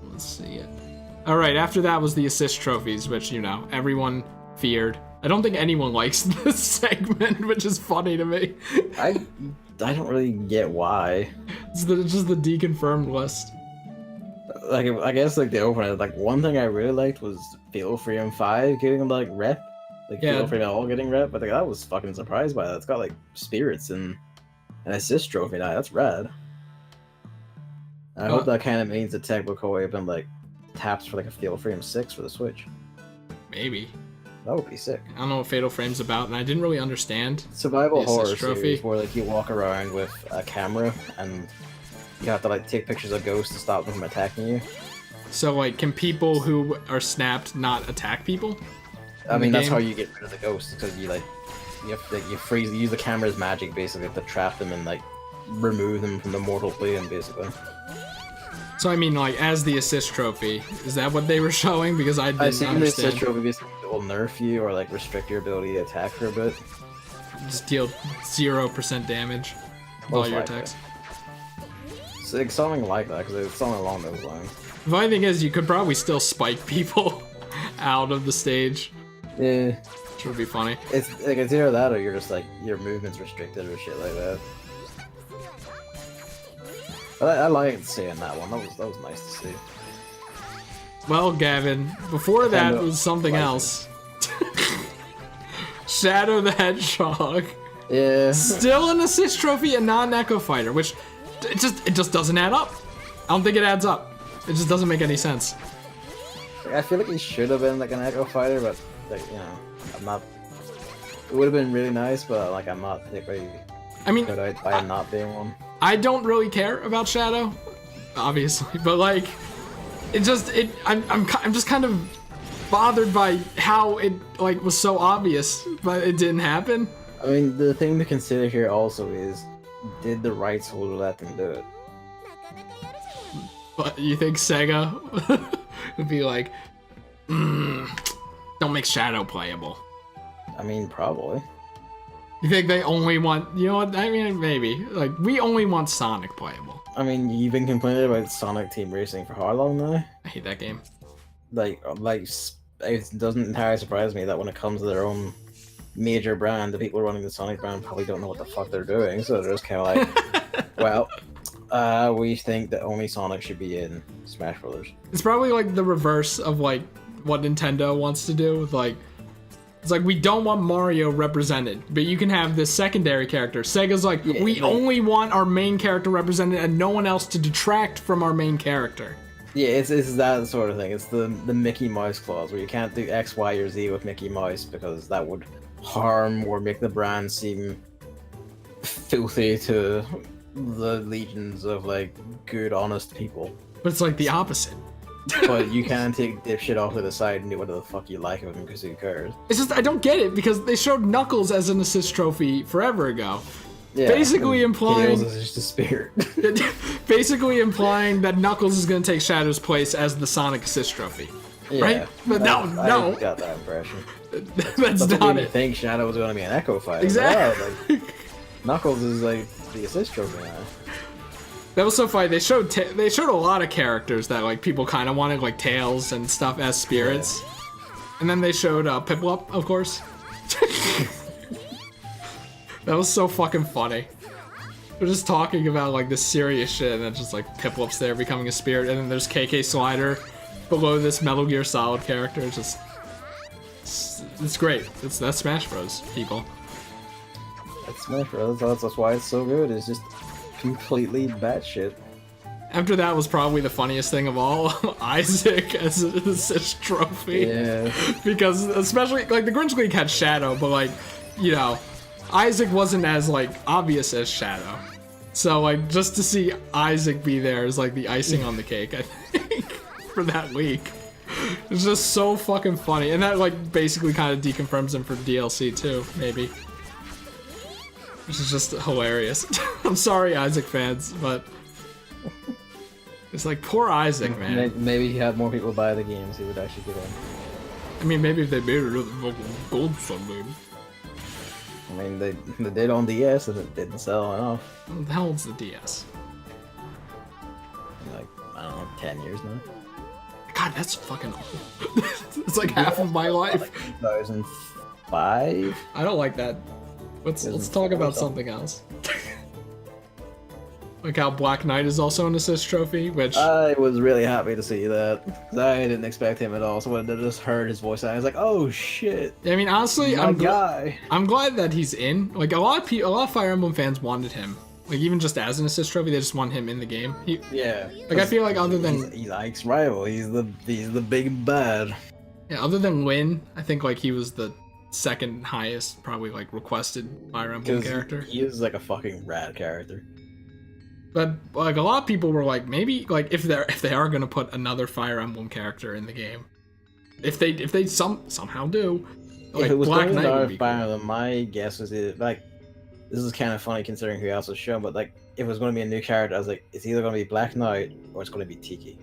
Let's see it. All right, after that was the assist trophies, which, you know, everyone feared. I don't think anyone likes this segment, which is funny to me. I don't really get why. It's just the deconfirmed list. Like, I guess like the opener, like one thing I really liked was Fatal Frame 5 getting like rep. Like Fatal Frame all getting rep, but like I was fucking surprised by that. It's got like spirits and an assist trophy now. That's rad. I hope that kind of means the tech will go up and like taps for like a Fatal Frame 6 for the Switch. Maybe. That would be sick. I don't know what Fatal Frame's about, and I didn't really understand. Survival the horror assist trophy. series where like you walk around with a camera and you have to like take pictures of ghosts to stop them from attacking you. So like, can people who are snapped not attack people? I mean, that's how you get rid of the ghosts, because you like you use the camera's magic basically to trap them and like remove them from the mortal plane basically. So I mean, like, as the assist trophy, is that what they were showing? Because I didn't understand. The assist trophy basically will nerf you or like restrict your ability to attack for a bit. Just deal 0% damage with all your attacks. So like something like that, because it's something along those lines. The funny thing is, you could probably still spike people out of the stage. Yeah. Which would be funny. It's like it's either that or you're just like your movement's restricted or shit like that. But I liked seeing that one. That was nice to see. Well, Gavin, before that was something else. Shadow the Hedgehog. Yeah. Still an assist trophy and not an Echo Fighter, which it just doesn't add up. I don't think it adds up. It just doesn't make any sense. I feel like he should have been like an Echo Fighter, but like, you know, I'm not. It would have been really nice, but like I'm not particularly put out by him not being one. I don't really care about Shadow, obviously, but like, I'm just kind of bothered by how it like was so obvious, but it didn't happen. I mean, the thing to consider here also is, did the rights holder let them do it? But you think Sega would be like, don't make Shadow playable? I mean, probably. You think they only want, you know what, I mean, maybe. Like, we only want Sonic playable. I mean, you've been complaining about Sonic Team Racing for how long now? I hate that game. Like, it doesn't entirely surprise me that when it comes to their own major brand, the people running the Sonic brand probably don't know what the fuck they're doing, so they're just kind of like, well, we think that only Sonic should be in Smash Brothers. It's probably like the reverse of like what Nintendo wants to do with like, it's like we don't want Mario represented, but you can have this secondary character. Sega's like, we only want our main character represented and no one else to detract from our main character. Yeah, it's that sort of thing. It's the Mickey Mouse clause where you can't do X, Y, or Z with Mickey Mouse because that would harm or make the brand seem filthy to the legions of like good, honest people. But it's like the opposite. But you can take dipshit off to the side and do whatever the fuck you like of him because who cares? It's just, I don't get it because they showed Knuckles as an assist trophy forever ago. Yeah, basically implying Tails is just a spirit. basically implying that Knuckles is going to take Shadow's place as the Sonic assist trophy. Yeah, right? But no. I got that impression. That's not it. You think Shadow was going to be an Echo Fighter. Exactly. Yeah, like, Knuckles is like the assist trophy now. That was so funny. They showed a lot of characters that like people kind of wanted, like Tails and stuff as spirits, and then they showed Piplup, of course. That was so fucking funny. They're just talking about like this serious shit, and then just like Piplup's there becoming a spirit, and then there's KK Slider below this Metal Gear Solid character. It's great. That's Smash Bros. People. That's Smash Bros. That's why it's so good. It's just completely batshit. After that was probably the funniest thing of all, Isaac as an assist trophy. Yeah. Because especially like the Grinch League had Shadow, but like, you know, Isaac wasn't as like obvious as Shadow. So like just to see Isaac be there is like the icing on the cake, I think, for that week. It's just so fucking funny. And that like basically kind of deconfirms him for DLC too, maybe. Which is just hilarious. I'm sorry, Isaac fans, but it's like poor Isaac, man. Maybe he had more people buy the games, he would actually get in. I mean, maybe if they made it really fucking gold someday. I mean, they did on DS and it didn't sell enough. What the hell is the DS? Like, I don't know, 10 years now. God, that's fucking old. It's like half of my life. Like 2005? I don't like that. Let's talk about something else. Like how Black Knight is also an assist trophy, which I was really happy to see that. 'Cause I didn't expect him at all, so when I just heard his voice, I was like, "Oh shit!" I mean, honestly, I'm glad that he's in. Like a lot of Fire Emblem fans wanted him. Like even just as an assist trophy, they just want him in the game. Yeah. Like I feel like other than he's Ike's rival, he's the big bad. Yeah, other than Lyn, I think like he was the second highest, probably like requested Fire Emblem character. He is like a fucking rad character. But like a lot of people were like, maybe like if they are gonna put another Fire Emblem character in the game, if they somehow do, like if it was Black going Knight to would be Fire cool. Emblem, my guess was like, this is kind of funny considering who else was shown, but like if it was going to be a new character, I was like, it's either going to be Black Knight or it's going to be Tiki.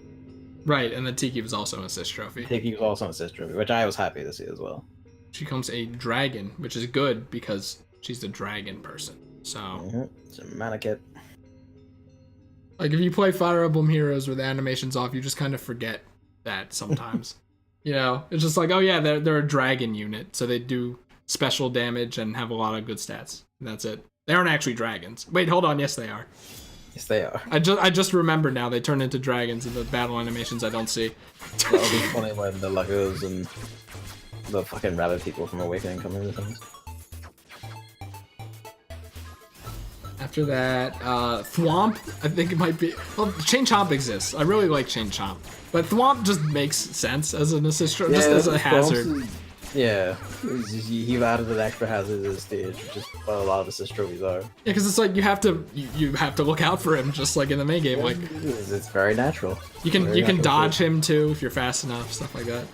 Right, and then Tiki was also an assist trophy. Tiki was also an assist trophy, which I was happy to see as well. She becomes a dragon, which is good because she's the dragon person. So, It's a Manakit. like if you play Fire Emblem Heroes with animations off, you just kind of forget that sometimes. You know, it's just like, oh yeah, they're a dragon unit, so they do special damage and have a lot of good stats. And that's it. They aren't actually dragons. Wait, hold on. Yes, they are. Yes, they are. I just remember now they turn into dragons in the battle animations I don't see. That'll be funny when the Lagos and the fucking rabbit people from Awakening come into things. After that, Thwomp, I think it might be. Well, Chain Chomp exists. I really like Chain Chomp, but Thwomp just makes sense as an assist, just as a hazard. Yeah, you've added an extra hazard to the stage, which is what a lot of assist trophies are. Yeah, because it's like you have to look out for him, just like in the main game. Yeah, like it's very natural. You can dodge him too if you're fast enough, stuff like that.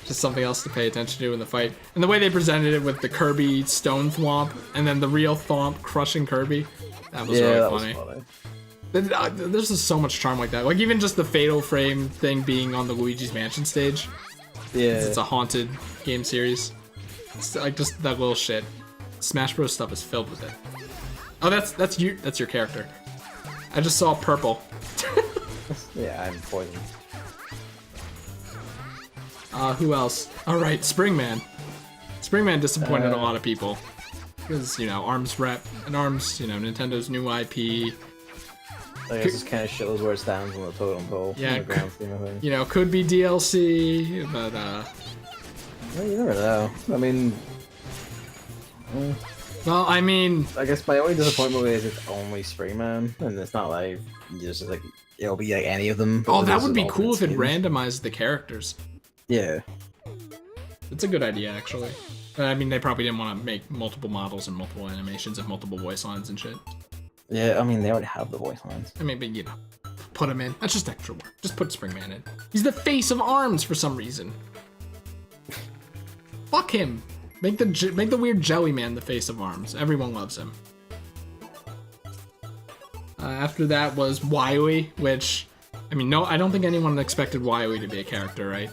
Just something else to pay attention to in the fight. And the way they presented it with the Kirby Stone Thwomp and then the real Thwomp crushing Kirby, that was really funny. There's just so much charm like that. Like even just the Fatal Frame thing being on the Luigi's Mansion stage. Yeah. It's a haunted game series. It's like just that little shit. Smash Bros stuff is filled with it. Oh, that's you. That's your character. I just saw purple. Yeah, I'm poisoned. Who else? All right, Springman. Springman disappointed a lot of people because ARMS rep and ARMS, Nintendo's new IP. I guess it kind of shows where it stands on the totem pole. Yeah, grand scheme of things. Could be DLC, but well, you never know. I mean, well, I mean, I guess my only disappointment is it's only Springman, and it's not like just like it'll be like any of them. Oh, that would be cool if it randomized the characters. Yeah. It's a good idea, actually. But, I mean, they probably didn't want to make multiple models and multiple animations and multiple voice lines and shit. Yeah, I mean, they already have the voice lines. I mean, but, put him in. That's just extra work. Just put Springman in. He's the face of ARMS for some reason. Fuck him. Make the weird jelly man the face of ARMS. Everyone loves him. After that was Wily, which... I mean, no, I don't think anyone expected Wily to be a character, right?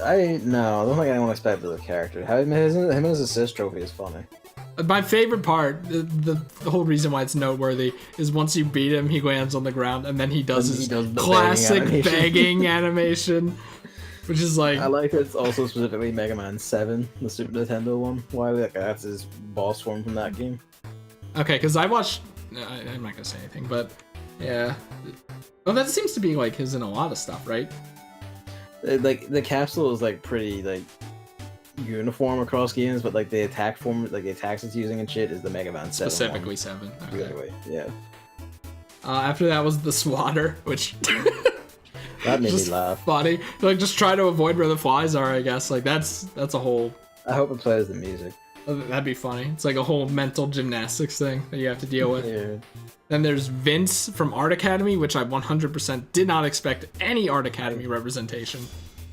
I don't think anyone expected the character. Him as assist trophy is funny. My favorite part, the whole reason why it's noteworthy, is once you beat him, he lands on the ground, and then he does his classic begging animation, which is like... I like it's also specifically Mega Man 7, the Super Nintendo one. Why that's his boss form from that game. Okay, because I watched... I'm not gonna say anything, but yeah. Well, that seems to be like his in a lot of stuff, right? Like the capsule is like pretty like uniform across games, but like the attack form, like the attacks it's using and shit, is the Mega Man 7. Specifically 7. Okay. Really, yeah. After that was the Swatter, which that made me laugh. Funny, like just try to avoid where the flies are. I guess like that's a whole. I hope it plays the music. That'd be funny. It's like a whole mental gymnastics thing that you have to deal with. Yeah. Then there's Vince from Art Academy, which I 100% did not expect any Art Academy representation.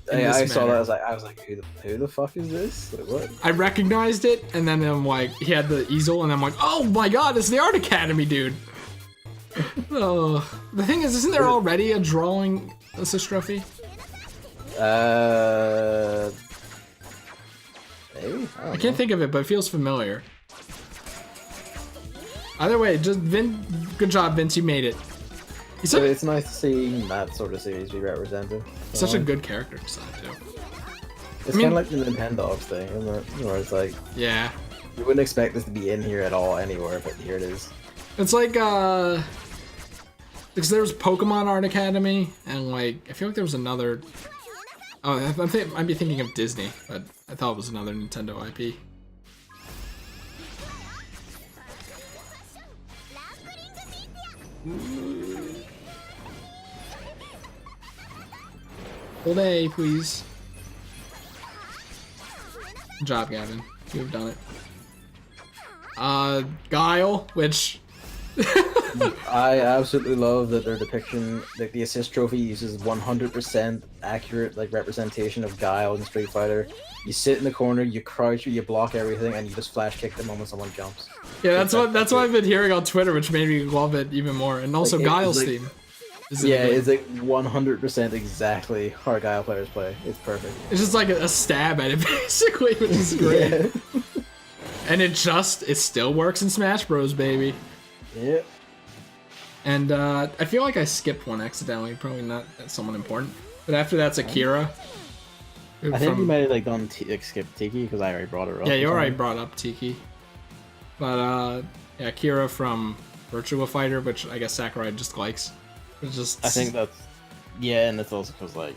I saw that. I was like, who the fuck is this? Like, what? I recognized it, and then I'm like, he had the easel, and I'm like, oh my god, it's the Art Academy dude. Oh, the thing is, isn't there already a drawing assist trophy? Maybe? I can't think of it, but it feels familiar. Either way, just good job, Vince. You made it. It's nice to see that sort of series be represented. Such a good character design too. It's kind of like the Nintendogs thing, isn't it? Where it's like, yeah, you wouldn't expect this to be in here at all anywhere, but here it is. It's like because there was Pokemon Art Academy, and like I feel like there was another. Oh, I'd be thinking of Disney, but I thought it was another Nintendo IP. Full day, please. Good job, Gavin. You have done it. Guile, which... I absolutely love that their depiction, like the assist trophy uses 100% accurate like representation of Guile in Street Fighter. You sit in the corner, you crouch, you block everything, and you just flash kick the moment someone jumps. Yeah, that's what I've been hearing on Twitter, which made me love it even more. And also like, Guile's theme. Yeah, it's like 100% exactly how Guile players play. It's perfect. It's just like a stab at it, basically, which is great. Yeah. And it still works in Smash Bros, baby. Yep. And I feel like I skipped one accidentally, probably not someone important. But after that's Akira. I think you might have like done skipped Tiki because I already brought her up. Yeah, you already brought up Tiki. But yeah, Akira from Virtua Fighter, which I guess Sakurai just likes. It's just. I think that's and it's also because like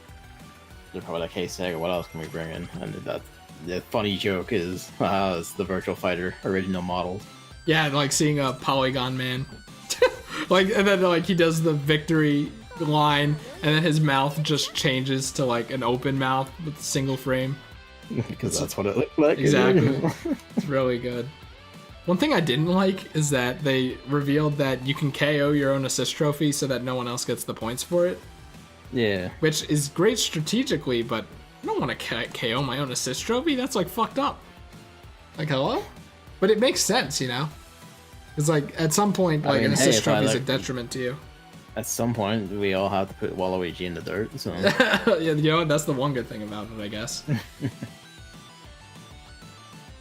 they're probably like, hey Sega, what else can we bring in? And that the funny joke is it's the Virtua Fighter original model. Yeah, like seeing a Polygon Man. Like, and then like he does the victory line, and then his mouth just changes to like an open mouth with single frame. Because that's what it looked like. Exactly. It's really good. One thing I didn't like is that they revealed that you can KO your own assist trophy so that no one else gets the points for it. Yeah. Which is great strategically, but I don't want to KO my own assist trophy. That's like fucked up. Like, hello? But it makes sense, you know? It's like, at some point, like, an assist trophy is a detriment to you. At some point, we all have to put Waluigi in the dirt, so... Yeah, you know what? That's the one good thing about it, I guess.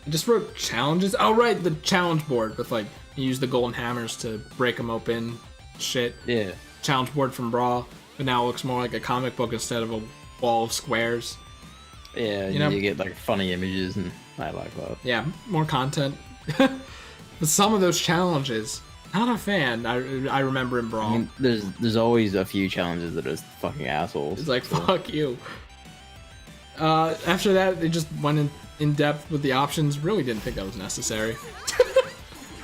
I just wrote challenges. Oh, right, the challenge board with, like, you use the golden hammers to break them open. Shit. Yeah. Challenge board from Brawl, but now it looks more like a comic book instead of a wall of squares. Yeah, you know, you get, like, funny images, and I like that. Yeah, more content. But some of those challenges, not a fan. I remember in Brawl. I mean, there's always a few challenges that are just fucking assholes. It's like, so. fuck you. After that, they just went in depth with the options. Really didn't think that was necessary.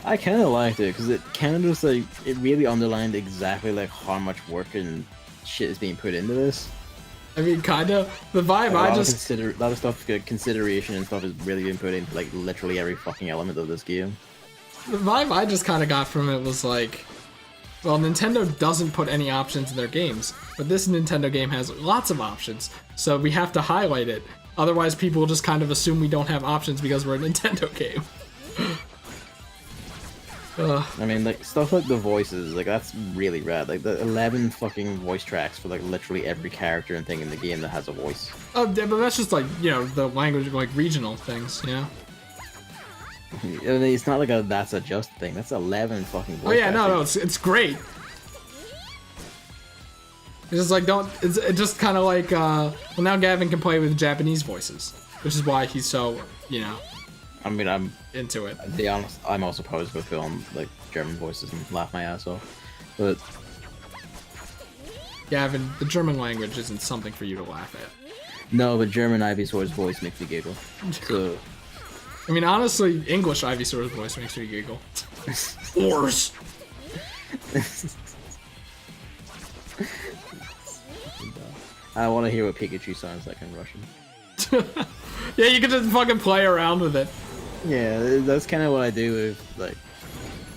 I kind of liked it because it kind of just like it really underlined exactly like how much work and shit is being put into this. I mean, kind of the vibe. Like, a lot of stuff, consideration and stuff is really being put into like literally every fucking element of this game. The vibe I just kind of got from it was like, well, Nintendo doesn't put any options in their games, but this Nintendo game has lots of options, so we have to highlight it. Otherwise, people will just kind of assume we don't have options because we're a Nintendo game. I mean, like, stuff like the voices, like, that's really rad. Like, the 11 fucking voice tracks for, like, literally every character and thing in the game that has a voice. Oh, but that's just, like, you know, the language, like, regional things, you know? I mean, it's not like that's a just thing. That's 11 fucking voice Oh, yeah, tracks. no, it's great. It's just, like, it's just kind of like, well, now Gavin can play with Japanese voices, which is why he's so, you know... I mean, I'm into it. To be honest, I'm also supposed to film like German voices and laugh my ass off. But Gavin, the German language isn't something for you to laugh at. no, but German Ivysaur's voice makes me giggle. So I mean, honestly, English Ivysaur's voice makes me giggle. Force. I want to hear what Pikachu sounds like in Russian. Yeah, you can just fucking play around with it. Yeah, that's kind of what I do with like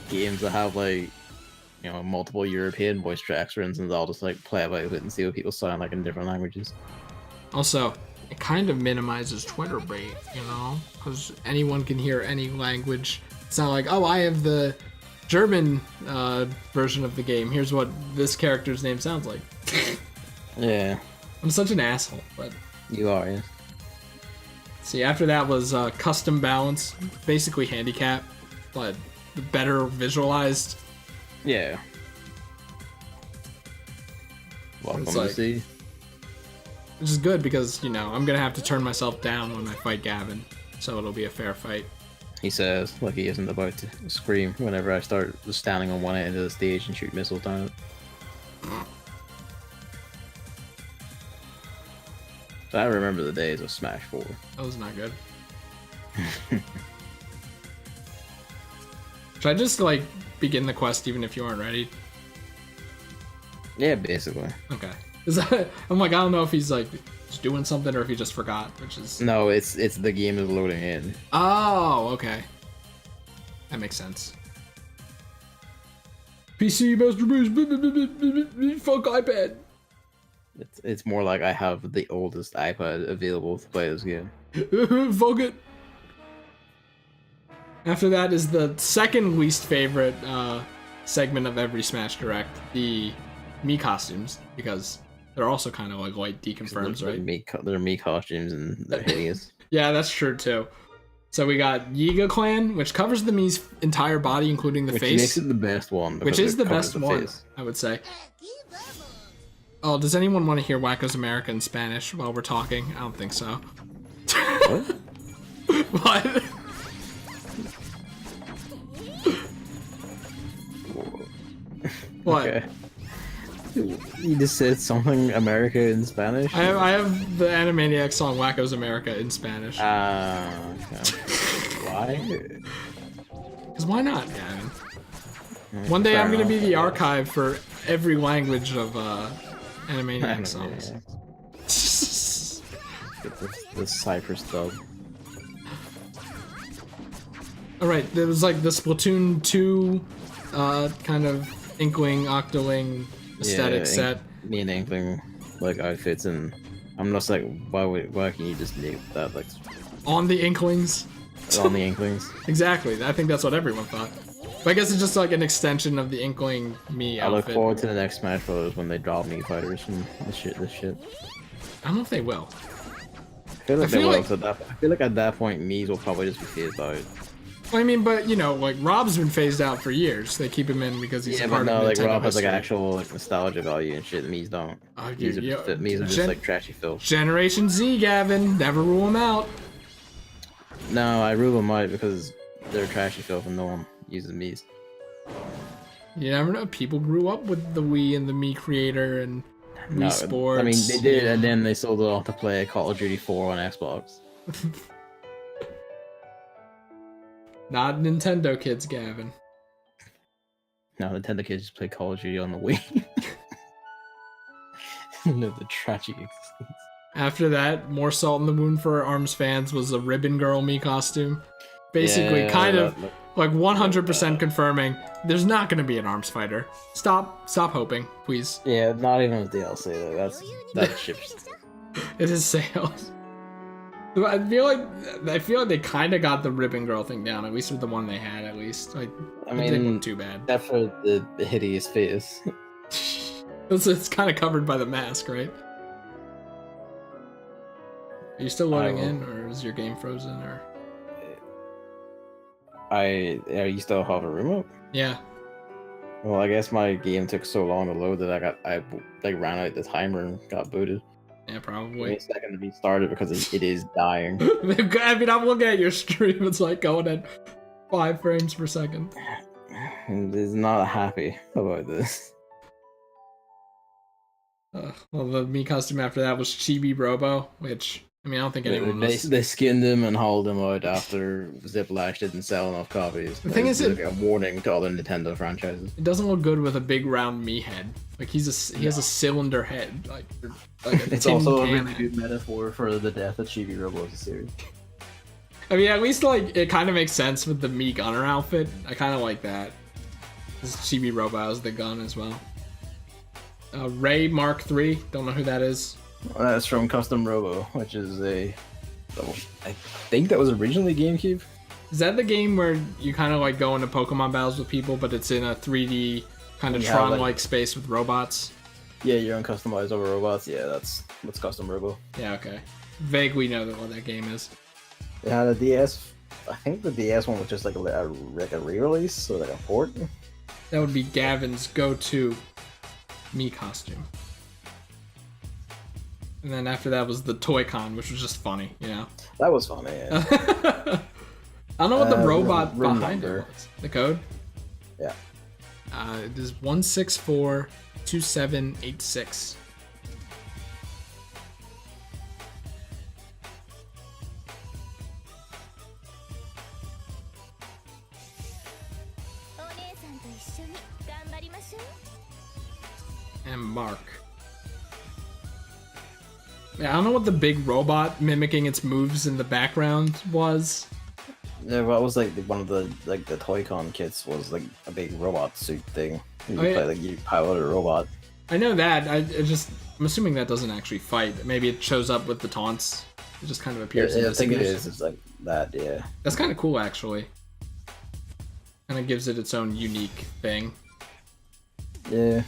games that have like, you know, multiple European voice tracks, for instance. I'll just like play about it and see what people sound like in different languages. Also, it kind of minimizes Twitter bait, you know, because anyone can hear any language. It's not like, oh, I have the German version of the game. Here's what this character's name sounds like. Yeah, I'm such an asshole, but you are. Yeah. See, after that was custom balance, basically handicap, but better visualized. Yeah. Welcome It's to like- see. Which is good because, you know, I'm gonna have to turn myself down when I fight Gavin, so it'll be a fair fight. He says, like he isn't about to scream whenever I start just standing on one end of the stage and shoot missiles down it. So I remember the days of Smash 4. That was not good. Should I just, like, begin the quest even if you aren't ready? Yeah, basically. Okay. I'm like, I don't know if he's, like, just doing something or if he just forgot, which is... No, it's the game is loading in. Oh, okay. That makes sense. PC, Master Race, fuck iPad. It's more like I have the oldest iPad available to play this game. Fuck it. After that is the second least favorite segment of every Smash Direct, the Mii costumes, because they're also kind of like light deconfirms, right? They're Mii costumes and they're hideous. Yeah, that's true too. So we got Yiga Clan, which covers the Mii's entire body, including the Which face. makes it the best one. Which because is it the covers best the one, face. I would say. Oh, does anyone want to hear Wacko's America in Spanish while we're talking? I don't think so. What? What? What? Okay. You just said something America in Spanish? I have the Animaniacs song Wacko's America in Spanish. Okay. Why? Because why not, Gavin? One day I'm gonna be the archive for every language of Animaniacs songs. Get the Cypress dub. Alright, there was like the Splatoon 2 kind of Inkling, Octoling aesthetic set. Me and Inkling like outfits, and I'm just like, why can you just make that like On the Inklings. on the Inklings? Exactly, I think that's what everyone thought. But I guess it's just like an extension of the Inkling me I look outfit. forward to the next Smash Bros. When they drop Mii fighters from this shit. I don't know if they will. I feel like I feel they will. like- So I feel like at that point, Mii's will probably just be phased out. I mean, but you know, like Rob's been phased out for years. They keep him in because he's Yeah, a but part no, of like Nintendo Rob has like history. actual like nostalgia value and shit. Mii's don't. Oh, Mii's dude, are, Mii's are just like trashy filth. Generation Z, Gavin. Never rule them out. No, I rule them out because they're trashy filth and no one uses Mii's. You never know. People grew up with the Wii and the Mii creator and Wii No, Sports. I mean they did, and then they sold it off to play Call of Duty 4 on Xbox. Not Nintendo kids, Gavin. No, Nintendo kids just play Call of Duty on the Wii. Live the tragic existence. After that, more salt in the wound for ARMS fans was a Ribbon Girl Mii costume. Basically, Yeah, kind of that- like 100% confirming there's not going to be an ARMS fighter. Stop hoping, please. Yeah, not even with DLC though. That ship's. It is sales. I feel like they kind of got the Ribbon Girl thing down, at least with the one they had. At least, like, I it didn't mean, look too bad. except for the hideous face. It's kind of covered by the mask, right? Are you still loading in, or is your game frozen? Or You still have a remote? yeah, Well, I guess my game took so long to load that I like ran out the timer and got booted. yeah, Wait probably. a second to be started because it is dying. I mean, I'm looking at your stream. It's like going at 5 frames per second. And is not happy about this. Well, the Mii costume after that was Chibi Robo, which I mean, I don't think anyone was. They skinned him and hauled him out after Ziplash didn't sell enough copies. The thing is, like a warning to other Nintendo franchises. It doesn't look good with a big round Mii head. Like he has a cylinder head. Like a It's tin also a can really head. good metaphor for the death of Chibi Robo as a series. I mean, at least like it kind of makes sense with the Mii gunner outfit. I kind of like that. This Chibi Robo has the gun as well. Ray Mark III. Don't know who that is. Well, that's from Custom Robo, which is I think that was originally GameCube. Is that the game where you kind of like go into Pokemon battles with people, but it's in a 3D kind of Yeah, Tron-like space with robots? Yeah, you're on customizable robots. Yeah, that's Custom Robo. Yeah, okay. Vaguely know what that game is. It had a DS. I think the DS one was just like a re-release, so like a port. That would be Gavin's go-to Mii costume. And then after that was the Toy-Con, which was just funny, you know? That was funny. Yeah. I don't know what the robot room behind number. it was. The code? Yeah. It is 1642786. And Mark. Yeah, I don't know what the big robot mimicking its moves in the background was. Yeah, well, it was like one of the Toy-Con kits was like a big robot suit thing. You Oh, yeah. play, like you pilot a robot. I know that. I'm assuming that doesn't actually fight. Maybe it shows up with the taunts. It just kind of appears. Yeah, in I think it disappears. is. It's like that. Yeah. That's kind of cool, actually. Kind of gives it its own unique thing. Yeah.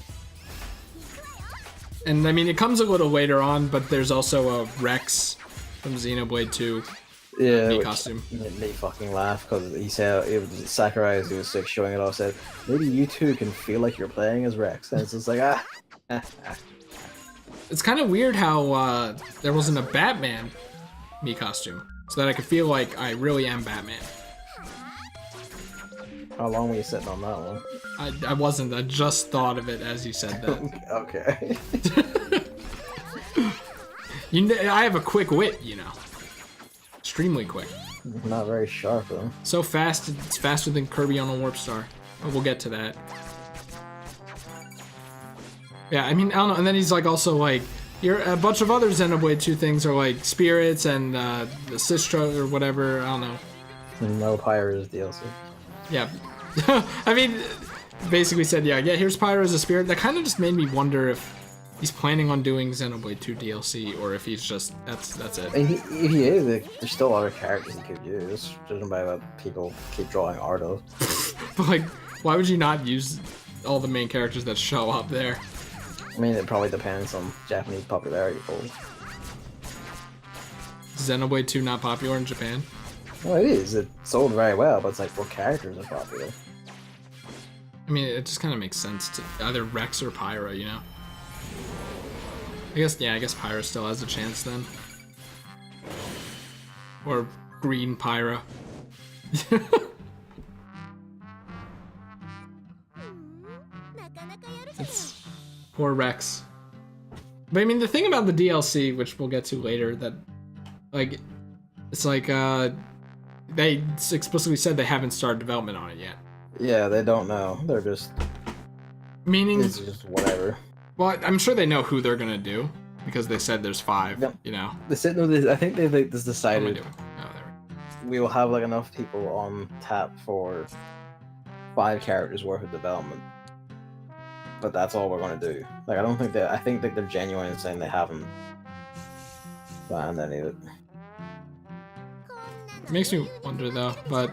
And I mean, it comes a little later on, but there's also a Rex from Xenoblade 2 Yeah. Mii which costume. made me fucking laugh because he said it was Sakurai as he was like showing it off. Said maybe you two can feel like you're playing as Rex, and it's just like It's kind of weird how there wasn't a Batman Mii costume, so that I could feel like I really am Batman. How long were you sitting on that one? I wasn't. I just thought of it as you said that. Okay. I have a quick wit, you know. Extremely quick. not very sharp though. So fast, it's faster than Kirby on a Warp Star. But we'll get to that. Yeah, I mean, I don't know. And then he's like also like, you're a bunch of other Xenoblade 2 things are like spirits and the Sistra or whatever. I don't know. No Pyro's DLC. Yeah. I mean, basically said, yeah, here's Pyro as a spirit. That kind of just made me wonder if he's planning on doing Xenoblade 2 DLC or if he's just, that's it. I mean, if he is, like, there's still other characters he could use, judging by what people keep drawing art of. But like, why would you not use all the main characters that show up there? I mean, it probably depends on Japanese popularity polls. Xenoblade 2 not popular in Japan? Well, it is. It sold very well, but it's like, what characters are popular? I mean, it just kind of makes sense to either Rex or Pyro, you know? I guess Pyro still has a chance then. Or Green Pyro. It's poor Rex. But I mean, the thing about the DLC, which we'll get to later, that, like, it's like, they explicitly said they haven't started development on it yet. Yeah, they don't know. They're just... Meaning... It's just whatever. Well, I'm sure they know who they're gonna do, because they said there's 5, Yep. you know? I think they've like, just What am I decided doing? Oh, there we will have like enough people on tap for 5 characters worth of development. But that's all we're gonna do. Like, I think that they're genuine in saying they haven't planned any of it. It makes me wonder though, but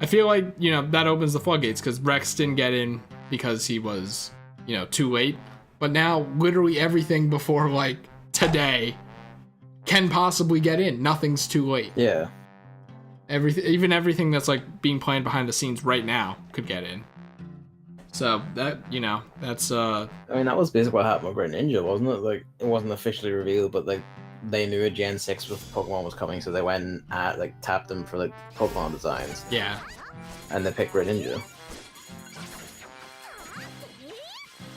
I feel like, you know, that opens the floodgates because Rex didn't get in because he was, you know, too late. But now literally everything before like today can possibly get in. Nothing's too late. Yeah. Even everything that's like being planned behind the scenes right now could get in. So that, you know, that's I mean, that was basically what happened with Great Ninja, wasn't it? Like, it wasn't officially revealed, but like they knew a Gen 6 with Pokemon was coming, so they went and tapped them for like Pokemon designs. yeah. And they picked Great Ninja.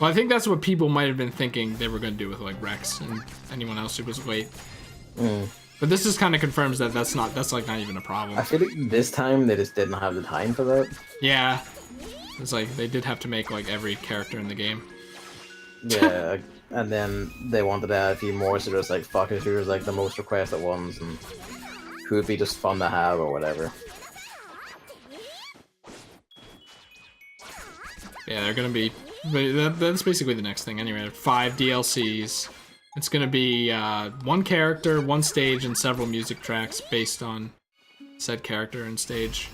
Well, I think that's what people might have been thinking they were going to do with like Rex and anyone else who was late. But this just kind of confirms that that's like not even a problem. I feel like this time they just didn't have the time for that. Yeah. It's like they did have to make like every character in the game. Yeah, and then they wanted to add a few more, so there's like, fuck it, who was like the most requested ones, and who would be just fun to have or whatever. Yeah, they're gonna be. That's basically the next thing. Anyway, 5 DLCs. It's gonna be 1 character, 1 stage, and several music tracks based on said character and stage.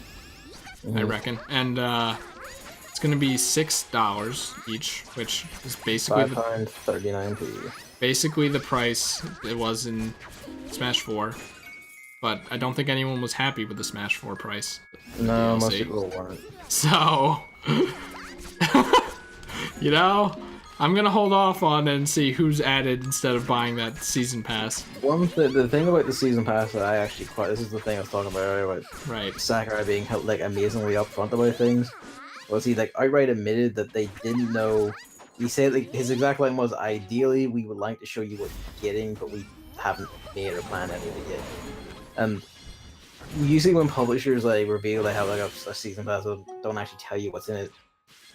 I reckon, and it's gonna be $6 each, which is basically £5.39p. basically the price it was in Smash 4. But I don't think anyone was happy with the Smash 4 price. No, DLC. most people weren't. So, you know, I'm gonna hold off on it and see who's added instead of buying that season pass. The thing about the season pass that I actually this is the thing I was talking about earlier about Right. Sakurai being like amazingly upfront about things, was he like outright admitted that they didn't know. He said like his exact line was, ideally we would like to show you what you're getting, but we haven't made or planned any of it yet. And usually when publishers like reveal they have like a season pass or don't actually tell you what's in it,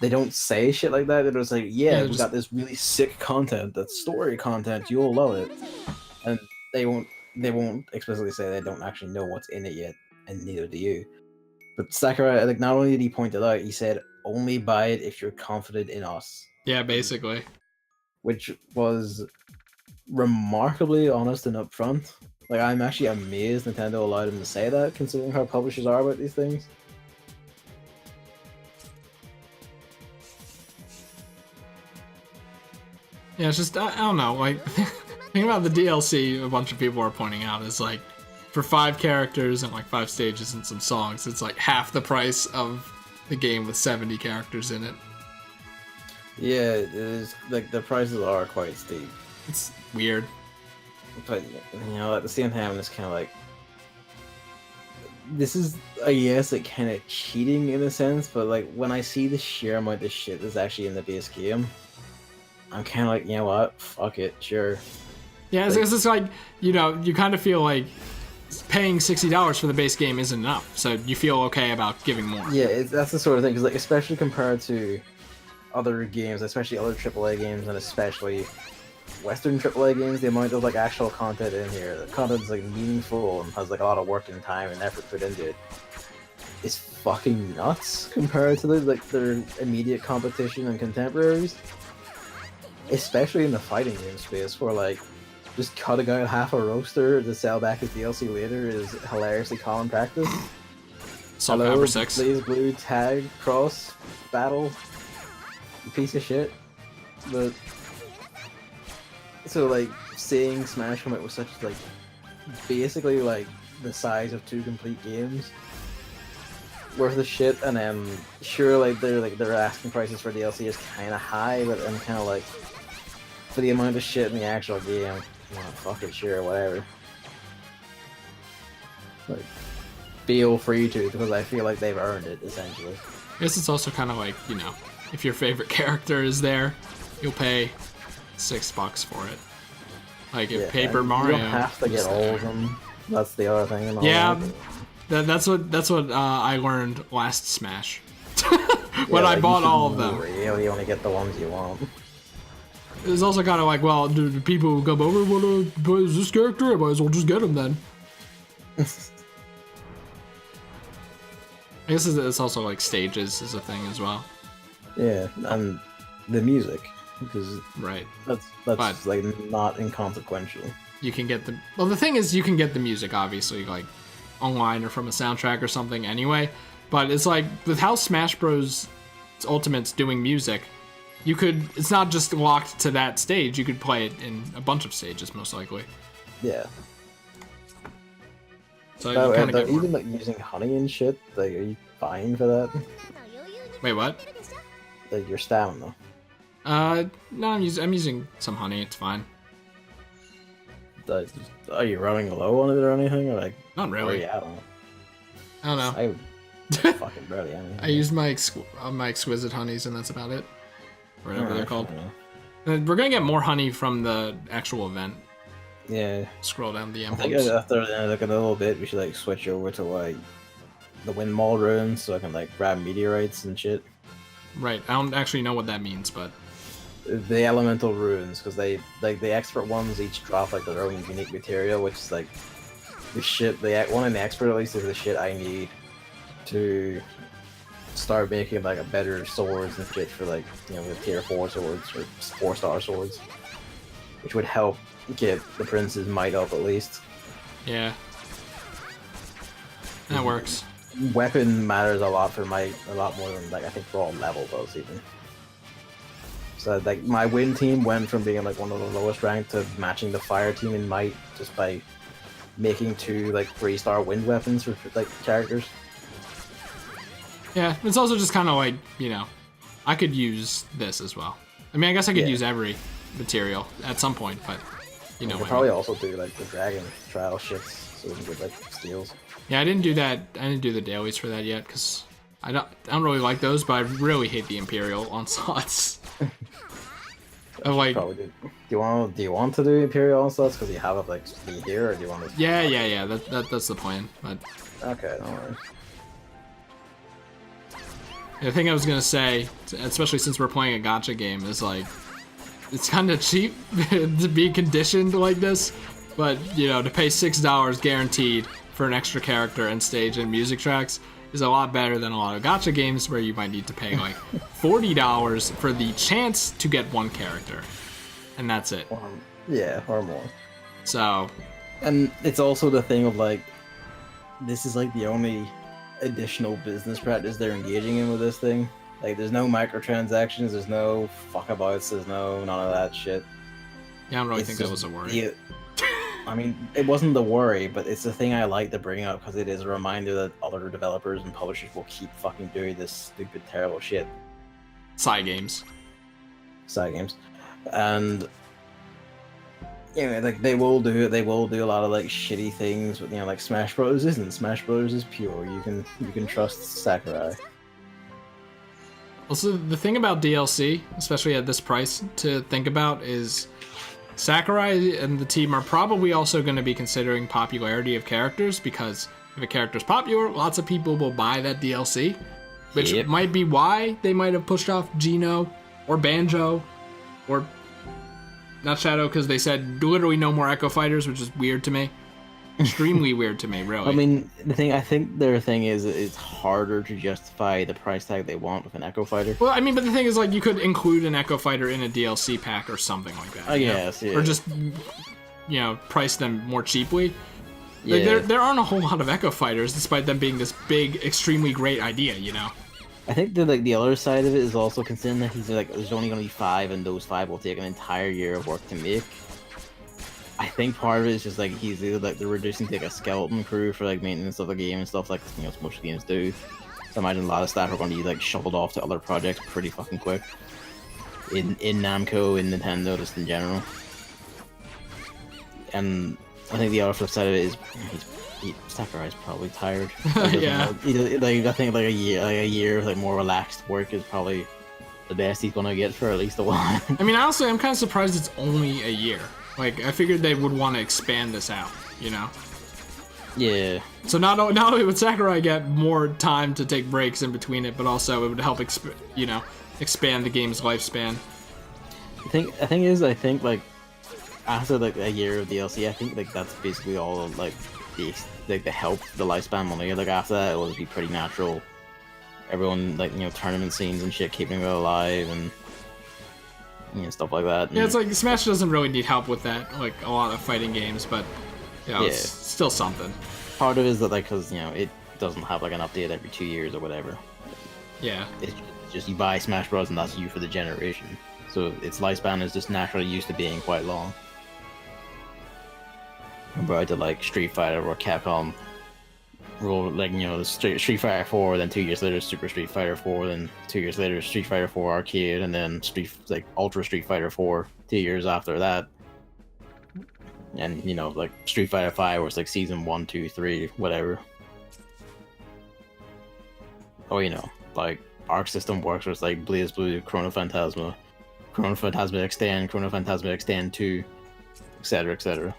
they don't say shit like that. They're just like, yeah, we got this really sick content, that's story content, you'll love it. And they won't explicitly say they don't actually know what's in it yet, and neither do you. But Sakurai, like, not only did he point it out, he said, only buy it if you're confident in us. Yeah, basically. Which was remarkably honest and upfront. Like, I'm actually amazed Nintendo allowed him to say that, considering how publishers are about these things. Yeah, it's just, I don't know, like, the thing about the DLC a bunch of people are pointing out is, like, for 5 characters and, like, 5 stages and some songs, it's, like, half the price of the game with 70 characters in it. Yeah, it is, like, the prices are quite steep. It's weird. But, you know, at the same time, it's kind of like, this is, I guess, like, kind of cheating in a sense, but, like, when I see the sheer amount of shit that's actually in the base game, I'm kind of like, you know what, fuck it, sure. Yeah, it's just like, you know, you kind of feel like paying $60 for the base game isn't enough. So you feel okay about giving more. Yeah, that's the sort of thing, because like, especially compared to other games, especially other AAA games, and especially Western AAA games, the amount of like actual content in here, the content's like meaningful and has like a lot of work and time and effort put into it, is fucking nuts compared to their immediate competition and contemporaries. Especially in the fighting game space, where like just cutting out half a roster to sell back as DLC later is hilariously common practice. Salt Pepper 6. Blaze Blue tag cross battle, you piece of shit. But so like seeing Smash come out with such like basically like the size of 2 complete games worth of shit, and then sure like their asking prices for DLC is kind of high, but I'm kind of like, for the amount of shit in the actual game, fuck it, sure, whatever. Like, feel free to, because I feel like they've earned it, essentially. I guess it's also kind of like, you know, if your favorite character is there, you'll pay $6 for it. Like if Paper Mario. You don't have to get all of them. That's the other thing. Yeah, that's what I learned last Smash. When I bought all of them. Really only get the ones you want. It was also kind of like, well, do the people who come over want to play this character? I might as well just get him then. I guess it's also like stages is a thing as well. Yeah, and the music, because right, that's like not inconsequential. You can get the the thing is you can get the music obviously like online or from a soundtrack or something anyway, but it's like with how Smash Bros. Ultimate's doing music, you could, it's not just locked to that stage, you could play it in a bunch of stages most likely. Yeah. So you kind of get even like using honey and shit, like are you fine for that? Wait, what? Like your stamina. No, I'm using some honey, it's fine. Are you running low on it or anything? Or like, not really. Where are you at on it? I don't know. I would fucking barely anything. I use my exquisite honeys and that's about it. Or whatever they're called. We're gonna get more honey from the actual event. Yeah. Scroll down the I emblems. think after like a little bit, we should like switch over to like the windmill ruins, so I can like grab meteorites and shit. Right. I don't actually know what that means, but the elemental ruins, because they like the expert ones each drop like their own unique material, which is like the shit. The one in the expert at least is the shit I need to start making like a better swords and shit for like, you know, the tier 4 swords or 4-star swords, which would help get the prince's might up at least. Yeah, that works. Weapon matters a lot for might, a lot more than like I think raw level does even. So like my win team went from being like one of the lowest ranked to matching the fire team in might just by making 2 like 3-star wind weapons for like characters. Yeah, it's also just kind of like, you know, I could use this as well. I mean, I guess I could use every material at some point, but you know. We could probably also do like the dragon trial shits so we can get like steals. Yeah, I didn't do that. I didn't do the dailies for that yet because I don't really like those, but I really hate the Imperial onslaughts. I like. Probably do. Do you want to do Imperial onslaughts because you have it like be here, or do you want to? Yeah. That's the plan. But okay, don't worry. The thing I was gonna say, especially since we're playing a gacha game, is like it's kind of cheap to be conditioned like this, but you know, to pay $6 guaranteed for an extra character and stage and music tracks is a lot better than a lot of gacha games where you might need to pay like $40 for the chance to get one character, and that's it. Yeah, or more. So, and it's also the thing of like, this is like the only additional business practice they're engaging in with this thing. Like, there's no microtransactions, there's no fuckabouts, there's no none of that shit. Yeah, I don't really think that was a worry. I mean, it wasn't the worry, but it's the thing I like to bring up because it is a reminder that other developers and publishers will keep fucking doing this stupid, terrible shit. Side games. And you know, like they will do it. They will do a lot of like shitty things, but you know, like Smash Bros. Isn't. Smash Bros. Is pure. You can trust Sakurai. Also, the thing about DLC, especially at this price, to think about is Sakurai and the team are probably also going to be considering popularity of characters, because if a character's popular, lots of people will buy that DLC, which might be why they might have pushed off Geno or Banjo or not Shadow, because they said literally no more Echo Fighters, which is weird to me. Extremely weird to me, really. I mean, I think their thing is it's harder to justify the price tag they want with an Echo Fighter. Well, I mean, but the thing is, like, you could include an Echo Fighter in a DLC pack or something like that. I guess, yeah. Or just, price them more cheaply. Like, there aren't a whole lot of Echo Fighters, despite them being this big, extremely great idea, I think that, like, the other side of it is also considering that he's like, there's only going to be 5, and those 5 will take an entire year of work to make. I think part of it is just like he's either like they're reducing to like a skeleton crew for like maintenance of the game and stuff like most games do. So I imagine a lot of staff are going to be like shuffled off to other projects pretty fucking quick. In Namco, in Nintendo, just in general. And I think the other flip side of it is Sakurai's probably tired. Yeah. I think like a year of like more relaxed work is probably the best he's gonna get for at least a while. I mean, honestly, I'm kind of surprised it's only a year. Like, I figured they would want to expand this out, Yeah. So not only would Sakurai get more time to take breaks in between it, but also it would help, expand the game's lifespan. I think like after like a year of DLC, I think like that's basically all like the help, the lifespan money. Like after that, it would be pretty natural. Everyone like tournament scenes and shit, keeping it alive and. Stuff like that. Yeah, it's like Smash doesn't really need help with that, like a lot of fighting games, but it's still something. Part of it is that because it doesn't have like an update every 2 years or whatever. Yeah. It's just you buy Smash Bros and that's you for the generation. So its lifespan is just naturally used to being quite long. Compared to like Street Fighter or Capcom roll like Street Fighter 4, then 2 years later Super Street Fighter 4, then 2 years later Street Fighter 4 Arcade, and then Ultra Street Fighter 4 2 years after that. And like Street Fighter 5 was like season 1, 2, 3, whatever. Or like Arc System Works, where it's like Blaze Blue, Chrono Phantasma Extend, Chrono Phantasma Extend 2, etc., etc.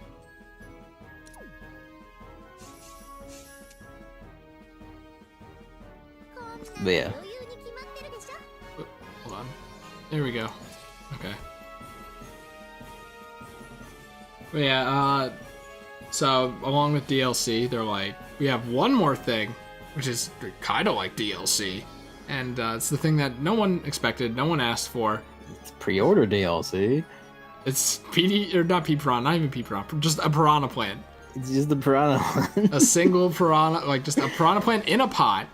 But yeah. Hold on. There we go. Okay. But yeah, so along with DLC, they're like, we have one more thing, which is kind of like DLC. And it's the thing that no one expected, no one asked for. It's pre-order DLC. It's not even Piranha, just a Piranha plant. It's just the Piranha. A single Piranha, like just a Piranha plant in a pot.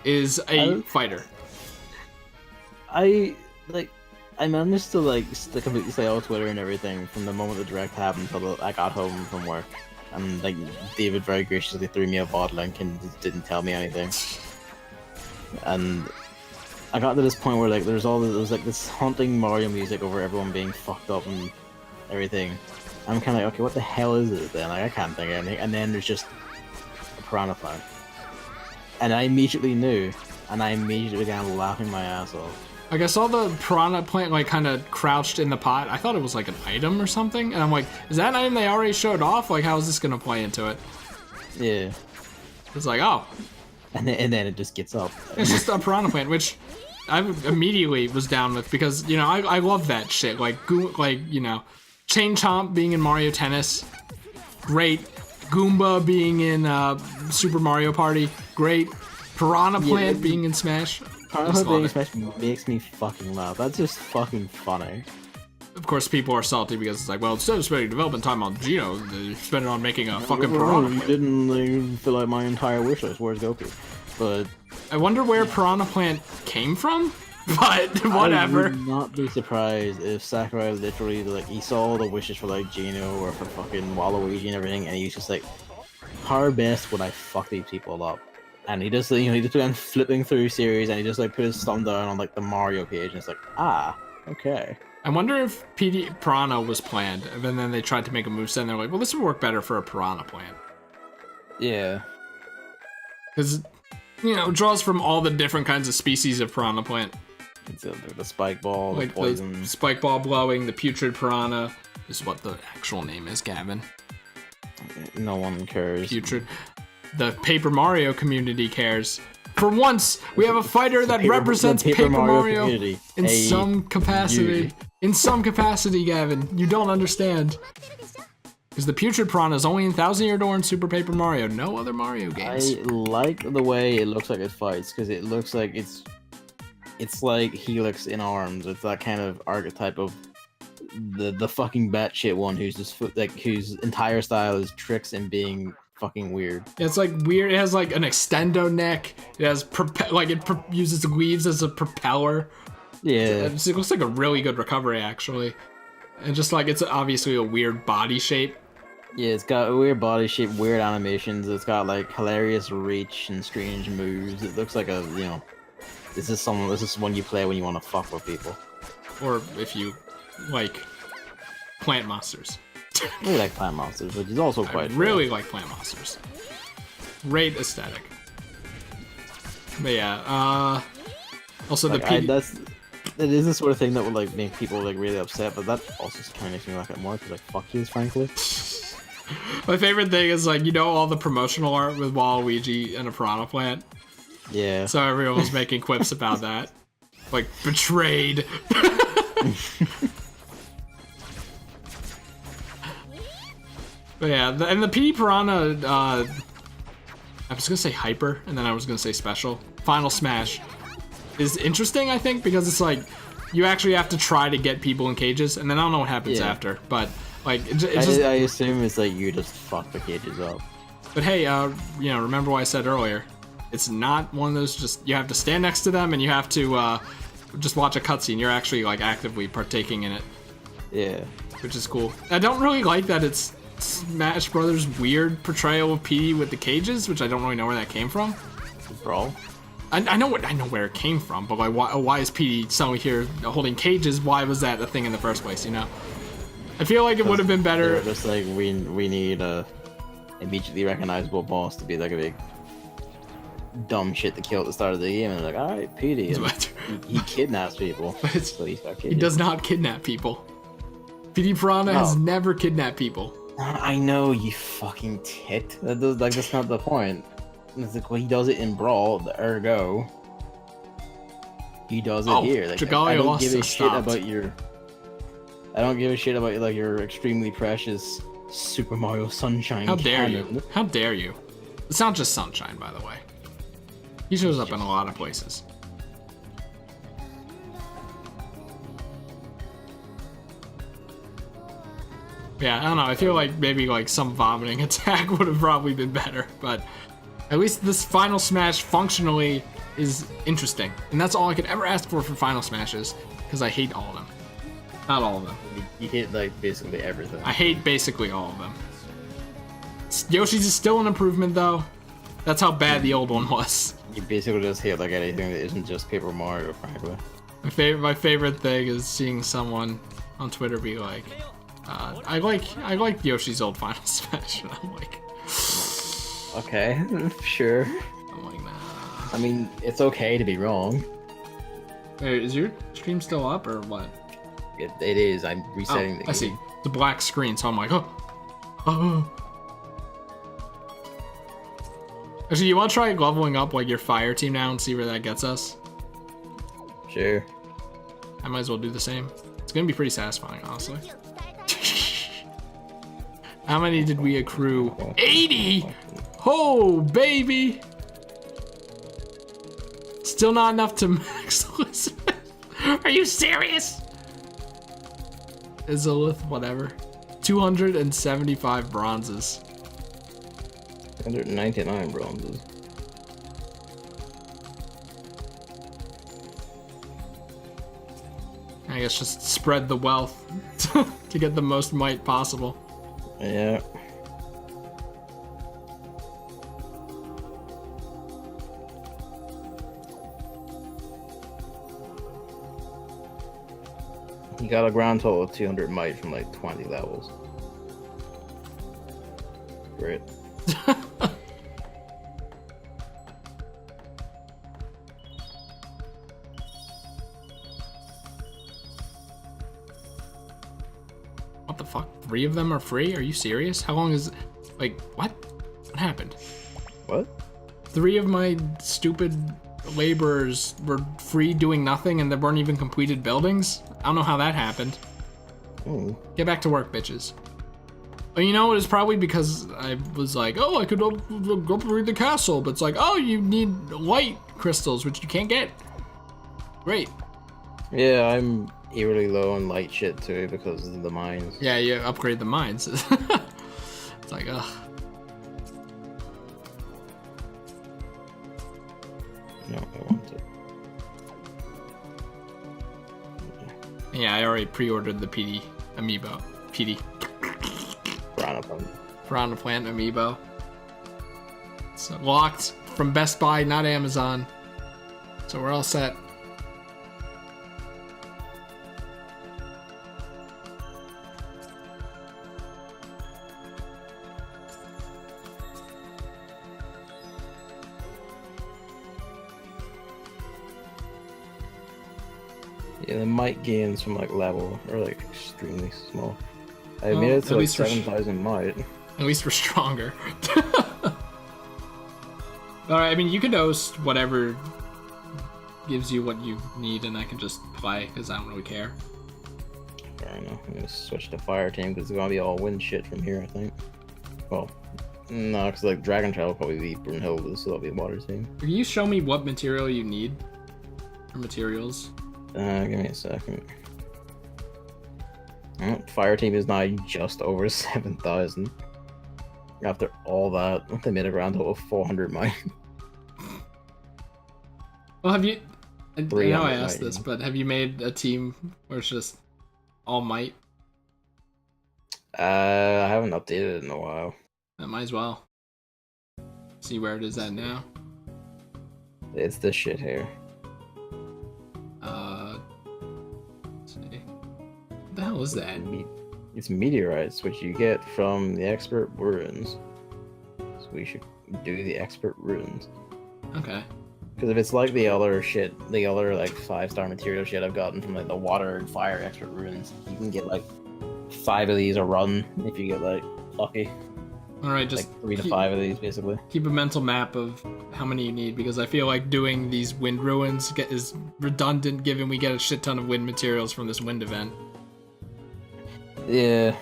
Is a fighter. I managed to completely stay off Twitter and everything from the moment the direct happened until I got home from work, and like David very graciously threw me a bot link and didn't tell me anything. And I got to this point where there was this haunting Mario music over everyone being fucked up and everything. I'm kind of like, okay, what the hell is it then? Like I can't think of anything. And then there's just a Piranha plant. And I immediately knew, and I immediately began laughing my ass off. Like, I saw the Piranha plant, like, kind of crouched in the pot. I thought it was, like, an item or something. And I'm like, is that an item they already showed off? Like, how is this going to play into it? Yeah. It's like, oh. And then it just gets up. It's just a Piranha plant, which I immediately was down with because, I love that shit. Like, Chain Chomp being in Mario Tennis. Great. Goomba being in Super Mario Party. Great. Piranha Plant being in Smash. Piranha Plant being in Smash makes me fucking laugh. That's just fucking funny. Of course, people are salty because it's like, well, instead of spending development time on Geno, they spend it on making a fucking Piranha Plant. You didn't fill out my entire wish list. Where's Goku? But I wonder where Piranha Plant came from. But whatever. I would not be surprised if Sakurai literally he saw the wishes for Geno or for fucking Waluigi and everything, and he's just like, how best would I fuck these people up? And he just he just began flipping through series, and he just put his thumb down on the Mario page, and it's like, okay. I wonder if Piranha was planned, and then they tried to make a moveset, and they're like, well, this would work better for a Piranha Plant. Yeah. Because, it draws from all the different kinds of species of Piranha Plant. It's the spike ball, Like the poison. the spike ball blowing, the putrid piranha is what the actual name is, Gavin. No one cares. Putrid. The Paper Mario community cares. For once, we have a fighter that represents Paper Mario community. in some capacity. In some capacity, Gavin. You don't understand. Because the Putrid Piranha is only in 1000-Year Door and Super Paper Mario. No other Mario games. I like the way it looks like it fights, because it looks like it's like Helix in arms. It's that kind of archetype of the fucking batshit one who's just whose entire style is tricks and being fucking weird. It's like weird. It has like an extendo neck. It has uses leaves as a propeller. Yeah. It looks like a really good recovery, actually. And just like it's obviously a weird body shape. Yeah, it's got a weird body shape, weird animations. It's got like hilarious reach and strange moves. It looks like this is one you play when you want to fuck with people. Or if you like plant monsters. I really like Plant Monsters, which is also quite really like Plant Monsters. Great aesthetic. But yeah, also like, it is the sort of thing that would like make people like really upset, but that also kind of makes me like it more because like fuck yous, frankly. My favorite thing is like, you know, all the promotional art with Waluigi and a piranha plant. Yeah. So everyone was making quips about that, like betrayed. But yeah, and the PD Piranha, I was gonna say hyper, and then I was gonna say special. Final Smash is interesting, I think, because it's like, you actually have to try to get people in cages, and then I don't know what happens after, but like, I assume it's like you just fuck the cages up. But hey, you know, remember what I said earlier. It's not one of those just, you have to stand next to them and you have to just watch a cutscene. You're actually like actively partaking in it. Yeah. Which is cool. I don't really like that it's Smash Brothers' weird portrayal of PD with the cages, which I don't really know where that came from. Brawl? I know where it came from, but like why is PD suddenly here holding cages? Why was that a thing in the first place, you know? I feel like it would have been better. They were just like, we need a immediately recognizable boss to be like a big dumb shit to kill at the start of the game, and they're like, alright, PD. He kidnaps people. So he's got he does not kidnap people. PD Piranha has never kidnapped people. I know, you fucking tit. That's not the point. It's like, well, he does it in Brawl, the ergo. He does it here. Like, Dragalia I don't lost give a and shit stopped. about your. I don't give a shit about like your extremely precious Super Mario Sunshine. How dare canon. you? How dare you? It's not just Sunshine, by the way. He shows up in a lot of places. Yeah, I don't know. I feel like maybe like some vomiting attack would have probably been better, but at least this Final Smash functionally is interesting, and that's all I could ever ask for Final Smashes, because I hate all of them. Not all of them. You hate like basically everything. I hate basically all of them. Yoshi's is still an improvement, though. That's how bad the old one was. You basically just hate like anything that isn't just Paper Mario, frankly. My favorite thing is seeing someone on Twitter be like, I like Yoshi's old Final Smash, and I'm like, okay, sure. I'm like, nah. I mean, it's okay to be wrong. Wait, is your stream still up or what? It is. I'm resetting the game. I see. The black screen, so I'm like, oh. Actually, you want to try leveling up like your fire team now and see where that gets us? Sure. I might as well do the same. It's gonna be pretty satisfying, honestly. How many did we accrue? 80! Oh, baby! Still not enough to max Elizabeth. Are you serious? Izalith, whatever. 275 bronzes. 199 bronzes. I guess just spread the wealth to get the most might possible. Yeah. You got a grand total of 200 might from like 20 levels. Great. What the fuck? 3 of them are free? Are you serious? How long is... Like, what? What happened? What? 3 of my stupid laborers were free doing nothing and there weren't even completed buildings? I don't know how that happened. Oh. Get back to work, bitches. But you know, it's probably because I was like, oh, I could upgrade the castle, but it's like, oh, you need light crystals, which you can't get. Great. Yeah, I'm eerily low on light shit too because of the mines. Yeah, you upgrade the mines. It's like, ugh. No, I want to. Yeah, I already pre-ordered the PD amiibo. PD. Piranha Plant amiibo. It's locked from Best Buy, not Amazon. So we're all set. Yeah, the might gains from like level are like extremely small. I made it to like 7,000 might. At least we're stronger. Alright, I mean, you can host whatever gives you what you need, and I can just play, because I don't really care. I don't know. I'm gonna switch to fire team, because it's gonna be all wind shit from here, I think. Well, no, because like Dragon Trail will probably be Brunhilde, so that'll be a water team. Can you show me what material you need? Or materials? Give me a second. Fire team is now just over 7,000. After all that, they made a grand total of 400 mine. Well, have you... I know I asked this, but have you made a team where it's just all might? I haven't updated it in a while. I might as well. See where it is at now. It's this shit here. Let's see. What the hell is that? It's meteorites, which you get from the expert ruins. So we should do the expert ruins. Okay. Because if it's like the other shit, the other like 5-star material shit I've gotten from like the water and fire expert ruins, you can get like 5 of these a run if you get like lucky. Alright, just like 3 to 5 of these basically. Keep a mental map of how many you need, because I feel like doing these wind ruins is redundant given we get a shit ton of wind materials from this wind event. Yeah.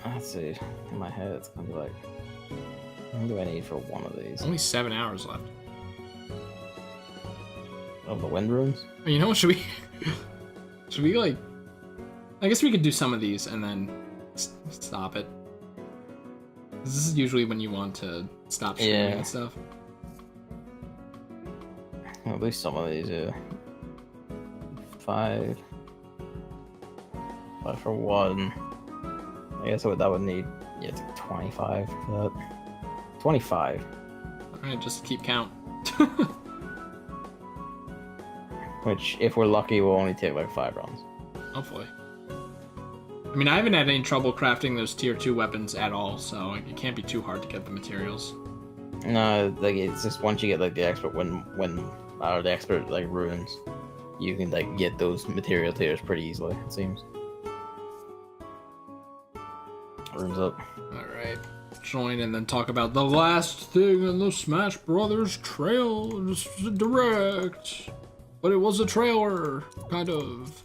Let's see. In my head, it's gonna be like, what do I need for one of these? Only 7 hours left. Of the wind ruins? You know what? Should we like? I guess we could do some of these and then stop it. 'Cause this is usually when you want to stop streaming and stuff. At least some of these, yeah. 5 for 1. I guess that would need, yeah, it's like 25 for that. 25. Alright, just keep count. Which, if we're lucky, will only take like 5 runs. Hopefully. I mean, I haven't had any trouble crafting those tier 2 weapons at all, so it can't be too hard to get the materials. No, like it's just once you get like the expert the expert like ruins, you can like get those material tiers pretty easily, it seems. Rooms up. Alright. Join and then talk about the last thing in the Smash Brothers trail direct. But it was a trailer, kind of.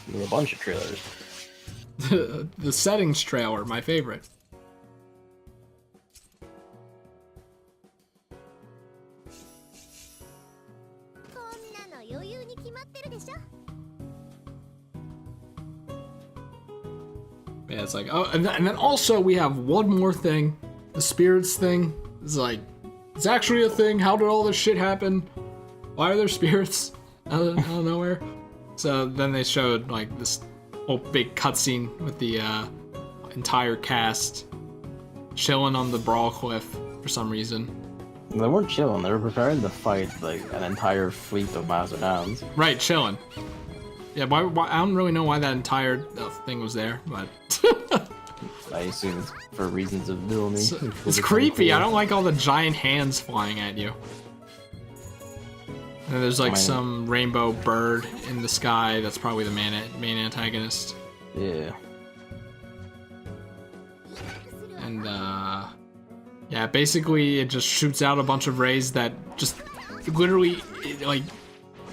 There were a bunch of trailers. The settings trailer, my favorite. Yeah, it's like, oh, and then also we have one more thing. The spirits thing. It's like, it's actually a thing. How did all this shit happen? Why are there spirits out of nowhere? So then they showed like this whole big cutscene with the entire cast chilling on the brawl cliff for some reason. They weren't chilling, they were preparing to fight like an entire fleet of Mazodans. Right, chilling. Yeah, why, I don't really know why that entire thing was there, but... I assume it's for reasons of villainy. It's creepy, I don't like all the giant hands flying at you. And there's like some rainbow bird in the sky that's probably the main antagonist. Yeah. And yeah, basically it just shoots out a bunch of rays that just literally like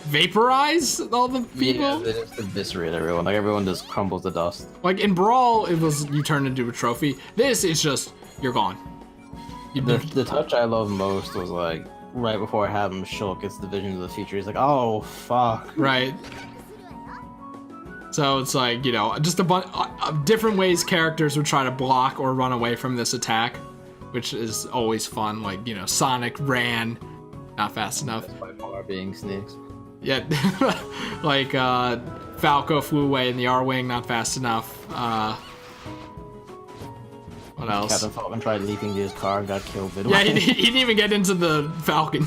vaporize all the people. Yeah, they just eviscerate everyone. Like everyone just crumbles to dust. Like in Brawl, it was you turn into a trophy. This is just you're gone. The touch I love most was like right before I have him, Shulk gets the vision of the future. He's like, oh fuck. Right. So it's like, you know, just a bunch of different ways characters would try to block or run away from this attack, which is always fun. Like, you know, Sonic ran, not fast enough. By far being snakes. Yeah, like Falco flew away in the R-Wing, not fast enough. What else? Captain Falcon tried leaping to his car and got killed. Yeah, he didn't even get into the Falcon.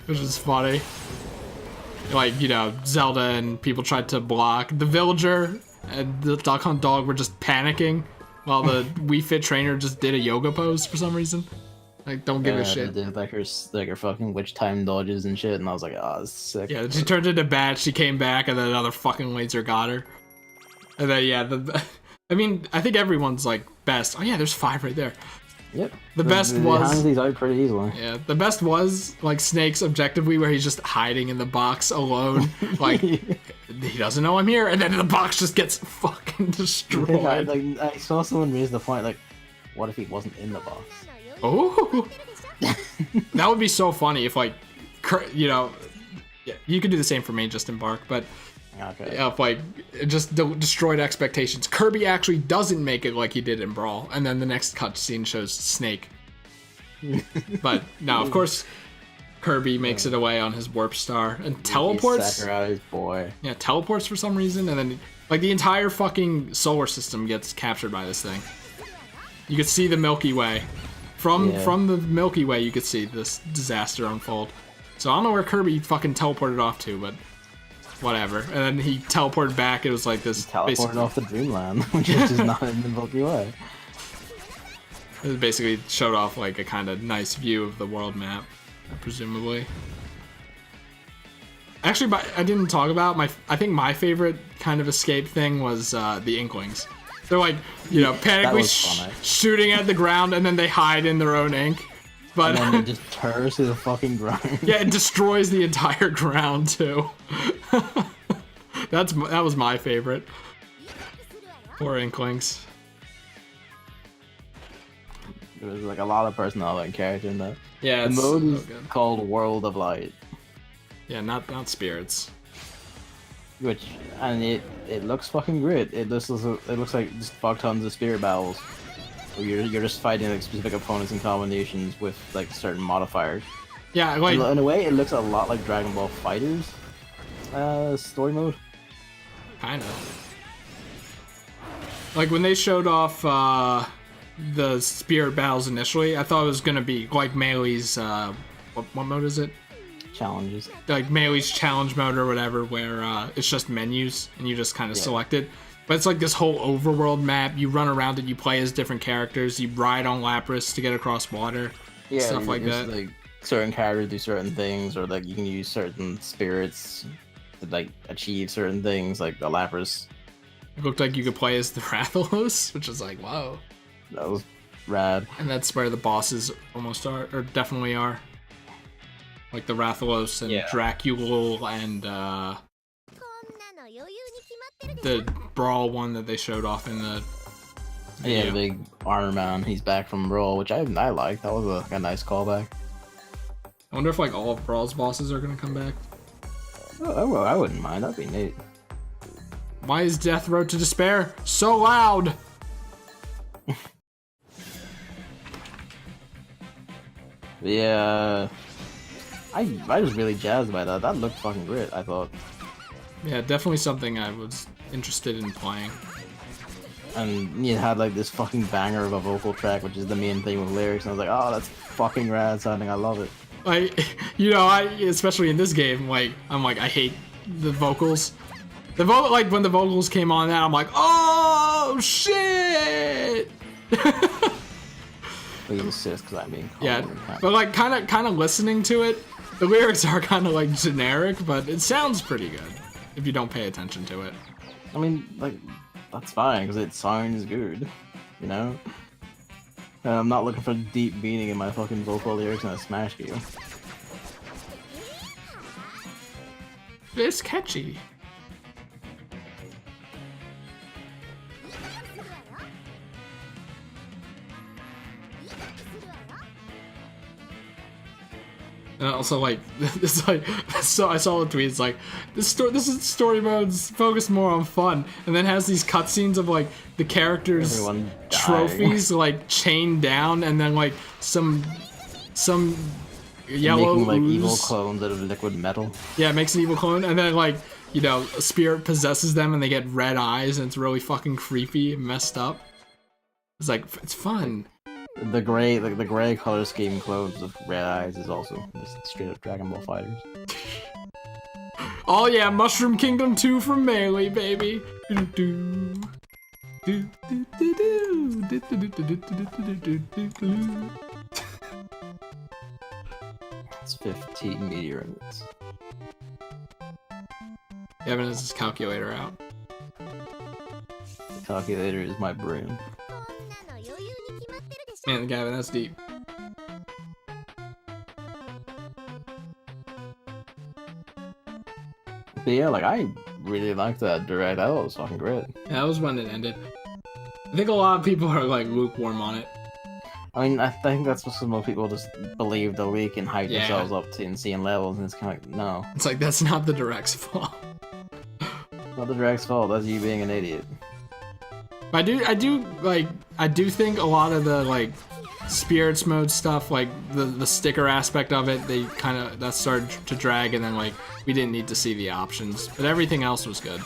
Which is funny. Like, you know, Zelda and people tried to block. The villager and the Duck Hunt dog were just panicking while the Wii Fit trainer just did a yoga pose for some reason. Like, don't give a shit. Did like her fucking witch time dodges and shit, and I was like, oh, this is sick. Yeah, she turned into bat, she came back, and then another fucking laser got her. And then, yeah, I mean, I think everyone's, like, best. Oh, yeah, there's 5 right there. Yep. The best was... hands these out pretty easily. Yeah, the best was, like, Snake's objectively, where he's just hiding in the box alone. Like, he doesn't know I'm here, and then the box just gets fucking destroyed. I saw someone raise the point, like, what if he wasn't in the box? Oh, that would be so funny if, like, you know, yeah, you could do the same for me, just in Bark, but okay. If, like, it just destroyed expectations. Kirby actually doesn't make it like he did in Brawl, and then the next cutscene shows Snake. But no, of course, Kirby makes it away on his warp star and teleports. Sakurai's boy. Yeah, teleports for some reason, and then like the entire fucking solar system gets captured by this thing. You could see the Milky Way. From the Milky Way, you could see this disaster unfold. So I don't know where Kirby fucking teleported off to, but whatever. And then he teleported back. It was like this. He teleported off the Dreamland, which is not in the Milky Way. It basically showed off like a kind of nice view of the world map, presumably. Actually, I didn't talk about I think my favorite kind of escape thing was the Inklings. They're like, you know, panically shooting at the ground, and then they hide in their own ink. But and then it just tears to the fucking ground. Yeah, it destroys the entire ground too. That was my favorite. Poor Inklings. There was like a lot of personality and character in that. Yeah, the it's mode is so good. called World of Light. Yeah, not spirits. And it looks fucking great. It looks like just fuck tons of spirit battles, where you're just fighting like specific opponents and combinations with like certain modifiers. Yeah, like in a way, it looks a lot like Dragon Ball Fighters story mode. Kind of. Like when they showed off the spirit battles initially, I thought it was gonna be like Meilei's what mode is it? Challenges. Like Meilei's challenge mode or whatever, where it's just menus and you just kind of select it. But it's like this whole overworld map. You run around it, you play as different characters, you ride on Lapras to get across water, stuff like that. Like certain characters do certain things, or like you can use certain spirits to like achieve certain things, like the Lapras. It looked like you could play as the Rathalos, which is like, whoa. That was rad. And that's where the bosses almost are, or definitely are. Like the Rathalos and Dracula and the Brawl one that they showed off in the video. Yeah, the big armor man. He's back from Brawl, which I liked. That was a nice callback. I wonder if like all of Brawl's bosses are gonna come back. Oh, I wouldn't mind. That'd be neat. Why is Death Road to Despair so loud? Yeah, I was really jazzed by that. That looked fucking great, I thought. Yeah, definitely something I was interested in playing. And you had like this fucking banger of a vocal track, which is the main thing with lyrics, and I was like, oh, that's fucking rad sounding, I love it. Like, you know, especially in this game, like, I'm like, I hate the vocals. Like, when the vocals came on that, I'm like, oh, shit! Please assist, because I'm being called. Yeah, but like, kind of listening to it, the lyrics are kind of like generic, but it sounds pretty good if you don't pay attention to it. I mean, like, that's fine, because it sounds good. you know? I'm not looking for deep meaning in my fucking vocal lyrics in a Smash game. It's catchy. And also, like, it's like, so I saw the tweets like, this is story mode's focused more on fun, and then has these cutscenes of like the characters' Everyone trophies like chained down, and then like some yellow making like ooze. evil clones out of liquid metal. Yeah, it makes an evil clone, and then like, you know, a spirit possesses them, and they get red eyes, and it's really fucking creepy and messed up. It's like, it's fun. The gray, like the gray color scheme clothes with red eyes is also just straight up Dragon Ball Fighters. Oh yeah, Mushroom Kingdom 2 from Melee, baby. It's 15 meteorites. Gavin has his calculator out. The calculator is my brain. Man, Gavin, that's deep. But yeah, like I really liked that direct. I thought it was fucking great. Yeah, that was when it ended. I think a lot of people are like lukewarm on it. I mean, I think that's what most people just believe the leak and hype Yeah. themselves up to insane levels, and it's kind of like, no, It's like, that's not the direct's fault. not the direct's fault. That's you being an idiot. I do think a lot of the like spirits mode stuff, like the sticker aspect of it, they kind of that started to drag, and then like we didn't need to see the options, but everything else was good,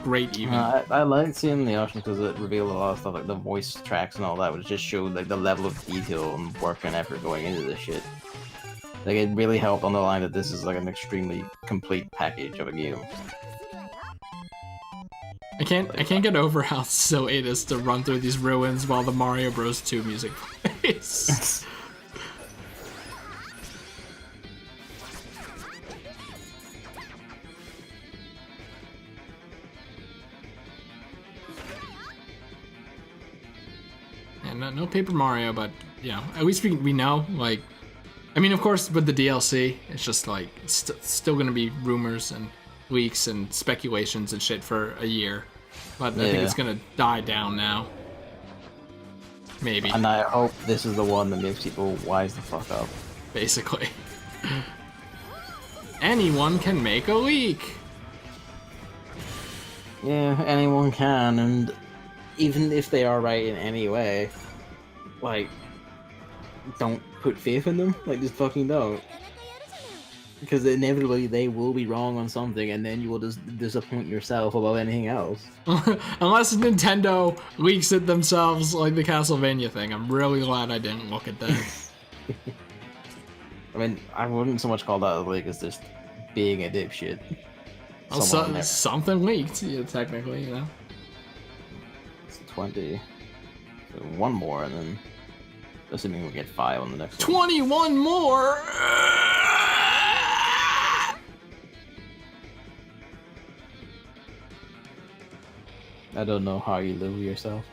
great even. I liked seeing the options because it revealed a lot of stuff, like the voice tracks and all that, which just showed like the level of detail and work and effort going into this shit. Like it really helped underline that this is like an extremely complete package of a game. I can't get over how silly it is to run through these ruins while the Mario Bros. 2 music plays. And no Paper Mario, but you know, at least we know. Like, I mean, of course, with the DLC, it's just like it's still gonna be rumors and leaks and speculations and shit for a year, but I think it's gonna die down now. Maybe. And I hope this is the one that makes people wise the fuck up. Basically. Anyone can make a leak. Yeah, anyone can, and even if they are right in any way, like, don't put faith in them. Like, just fucking don't. Because inevitably they will be wrong on something, and then you will just disappoint yourself about anything else. Unless Nintendo leaks it themselves, like the Castlevania thing. I'm really glad I didn't look at that. I mean, I wouldn't so much call that a leak as just being a dipshit. Well, something leaked, yeah, technically, you know. It's 20. So one more, and then assuming we get 5 on the next 21 more. I don't know how you live with yourself.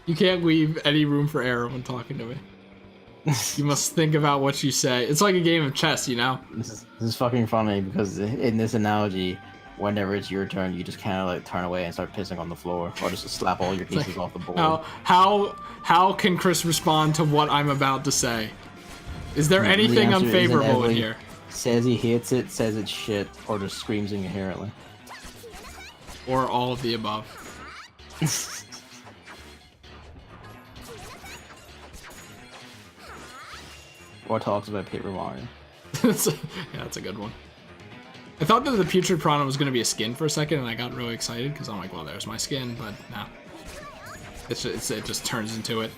You can't leave any room for error when talking to me. You must think about what you say. It's like a game of chess, you know? This is fucking funny because in this analogy, whenever it's your turn, you just kind of like turn away and start pissing on the floor, or just slap all your pieces off the board. How can Chris respond to what I'm about to say? Is there anything unfavorable in here? Says he hates it, says it's shit, or just screams incoherently. Or all of the above. Or talks about Paper Mario. Yeah, that's a good one. I thought that the Putrid Piranha was going to be a skin for a second, and I got really excited, because I'm like, well, there's my skin, but no. It just turns into it.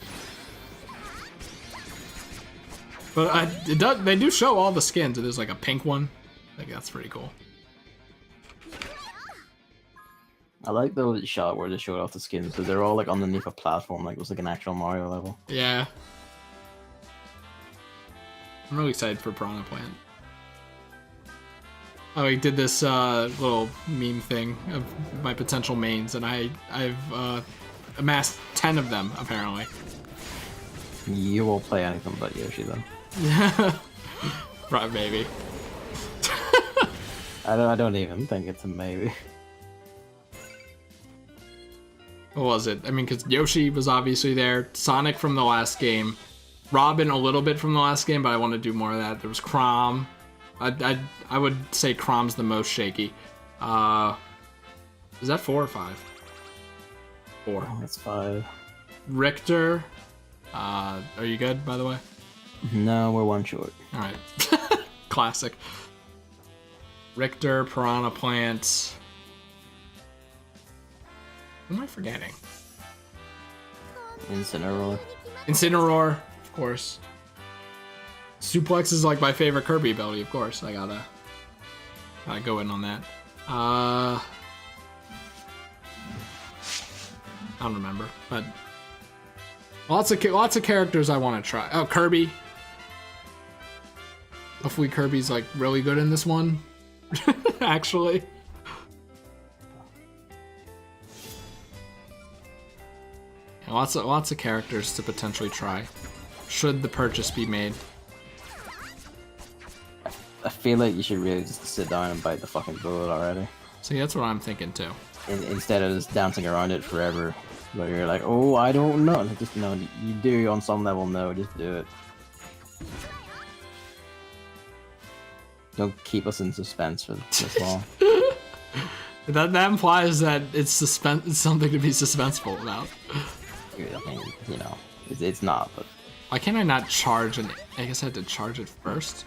But they do show all the skins. There's like a pink one. I think that's pretty cool. I like the shot where they showed off the skins, so they're all like underneath a platform, like it was like an actual Mario level. Yeah. I'm really excited for Piranha Plant. Oh, he did this little meme thing of my potential mains, and I've amassed 10 of them apparently. You won't play anything but Yoshi then. Right, maybe. I don't even think it's a maybe. What was it? I mean, because Yoshi was obviously there, Sonic from the last game, Robin a little bit from the last game, but I want to do more of that. There was Chrom. I would say Chrom's the most shaky. Is that 4 or 5? 4. Oh, that's 5. Richter. Are you good, by the way? No, we're 1 short. All right. Classic. Richter, Piranha Plant. What am I forgetting? Incineroar. Incineroar, of course. Suplex is like my favorite Kirby ability, of course. I gotta go in on that. I don't remember, but lots of characters I want to try. Oh, Kirby. Hopefully Kirby's like really good in this one. Actually. Yeah, lots of characters to potentially try. Should the purchase be made. I feel like you should really just sit down and bite the fucking bullet already. See, that's what I'm thinking too. Instead of just dancing around it forever. But you're like, oh, I don't know. Just no, you do on some level. No, just do it. Don't keep us in suspense for this long. That implies that it's something to be suspenseful about. I mean, you know, it's not. But why can't I not charge and I guess I had to charge it first?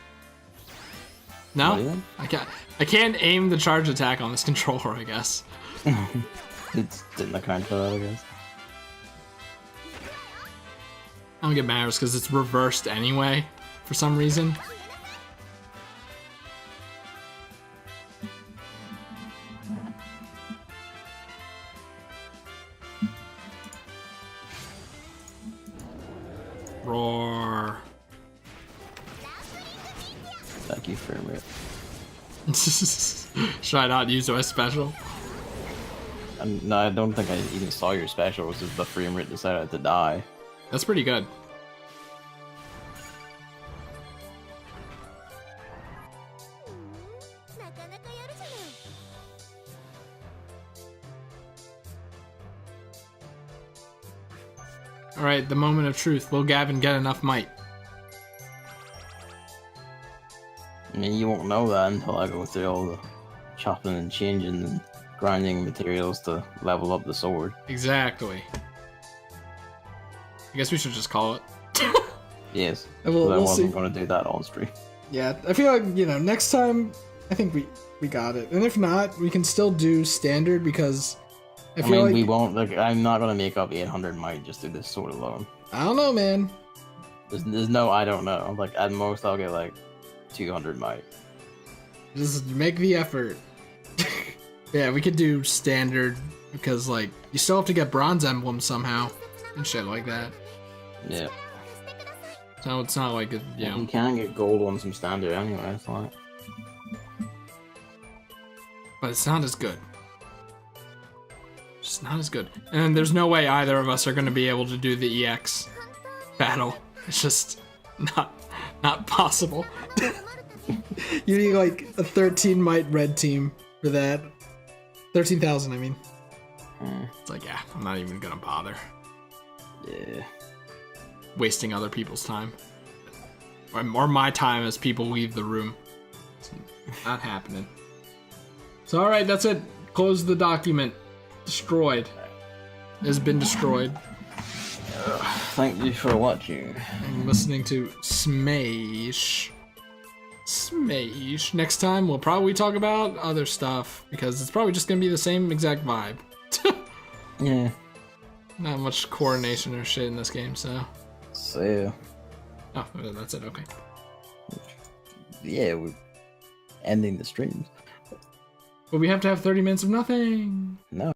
No, I can't aim the charge attack on this controller. I guess. It didn't account for that, I guess. I don't think it matters because it's reversed anyway for some reason. Roar. Thank you, frame rate. Should I not use my special? No, I don't think I even saw your special. It was just the frame rate decided to die. That's pretty good. Alright, the moment of truth. Will Gavin get enough might? I mean, you won't know that until I go through all the chopping and changing and grinding materials to level up the sword. Exactly. I guess we should just call it. Yes. We'll I wasn't see. going to do that on stream. Yeah, I feel like, you know, next time, I think we got it. And if not, we can still do standard because I feel like... we won't, like, I'm not going to make up 800 might just do this sword alone. I don't know, man. There's no I don't know. Like, at most I'll get, like, 200 might. Just make the effort. Yeah, we could do standard because, like, you still have to get bronze emblems somehow and shit like that. Yeah. So it's not like, you know... You can get gold ones from standard anyway, it's like... But it's not as good. It's not as good. And there's no way either of us are going to be able to do the EX battle. It's just not possible. You need like a 13 might red team for that. 13,000, I mean. It's like, yeah, I'm not even gonna bother. Yeah. Wasting other people's time. Or my time as people leave the room. It's not happening. So alright, that's it. Close the document. Destroyed. It has been destroyed. Thank you for watching. And listening to Smash. Next time we'll probably talk about other stuff because it's probably just gonna be the same exact vibe. Yeah. Not much coordination or shit in this game, so. So, Oh, that's it, okay. yeah, we're ending the streams. But we have to have 30 minutes of nothing. No.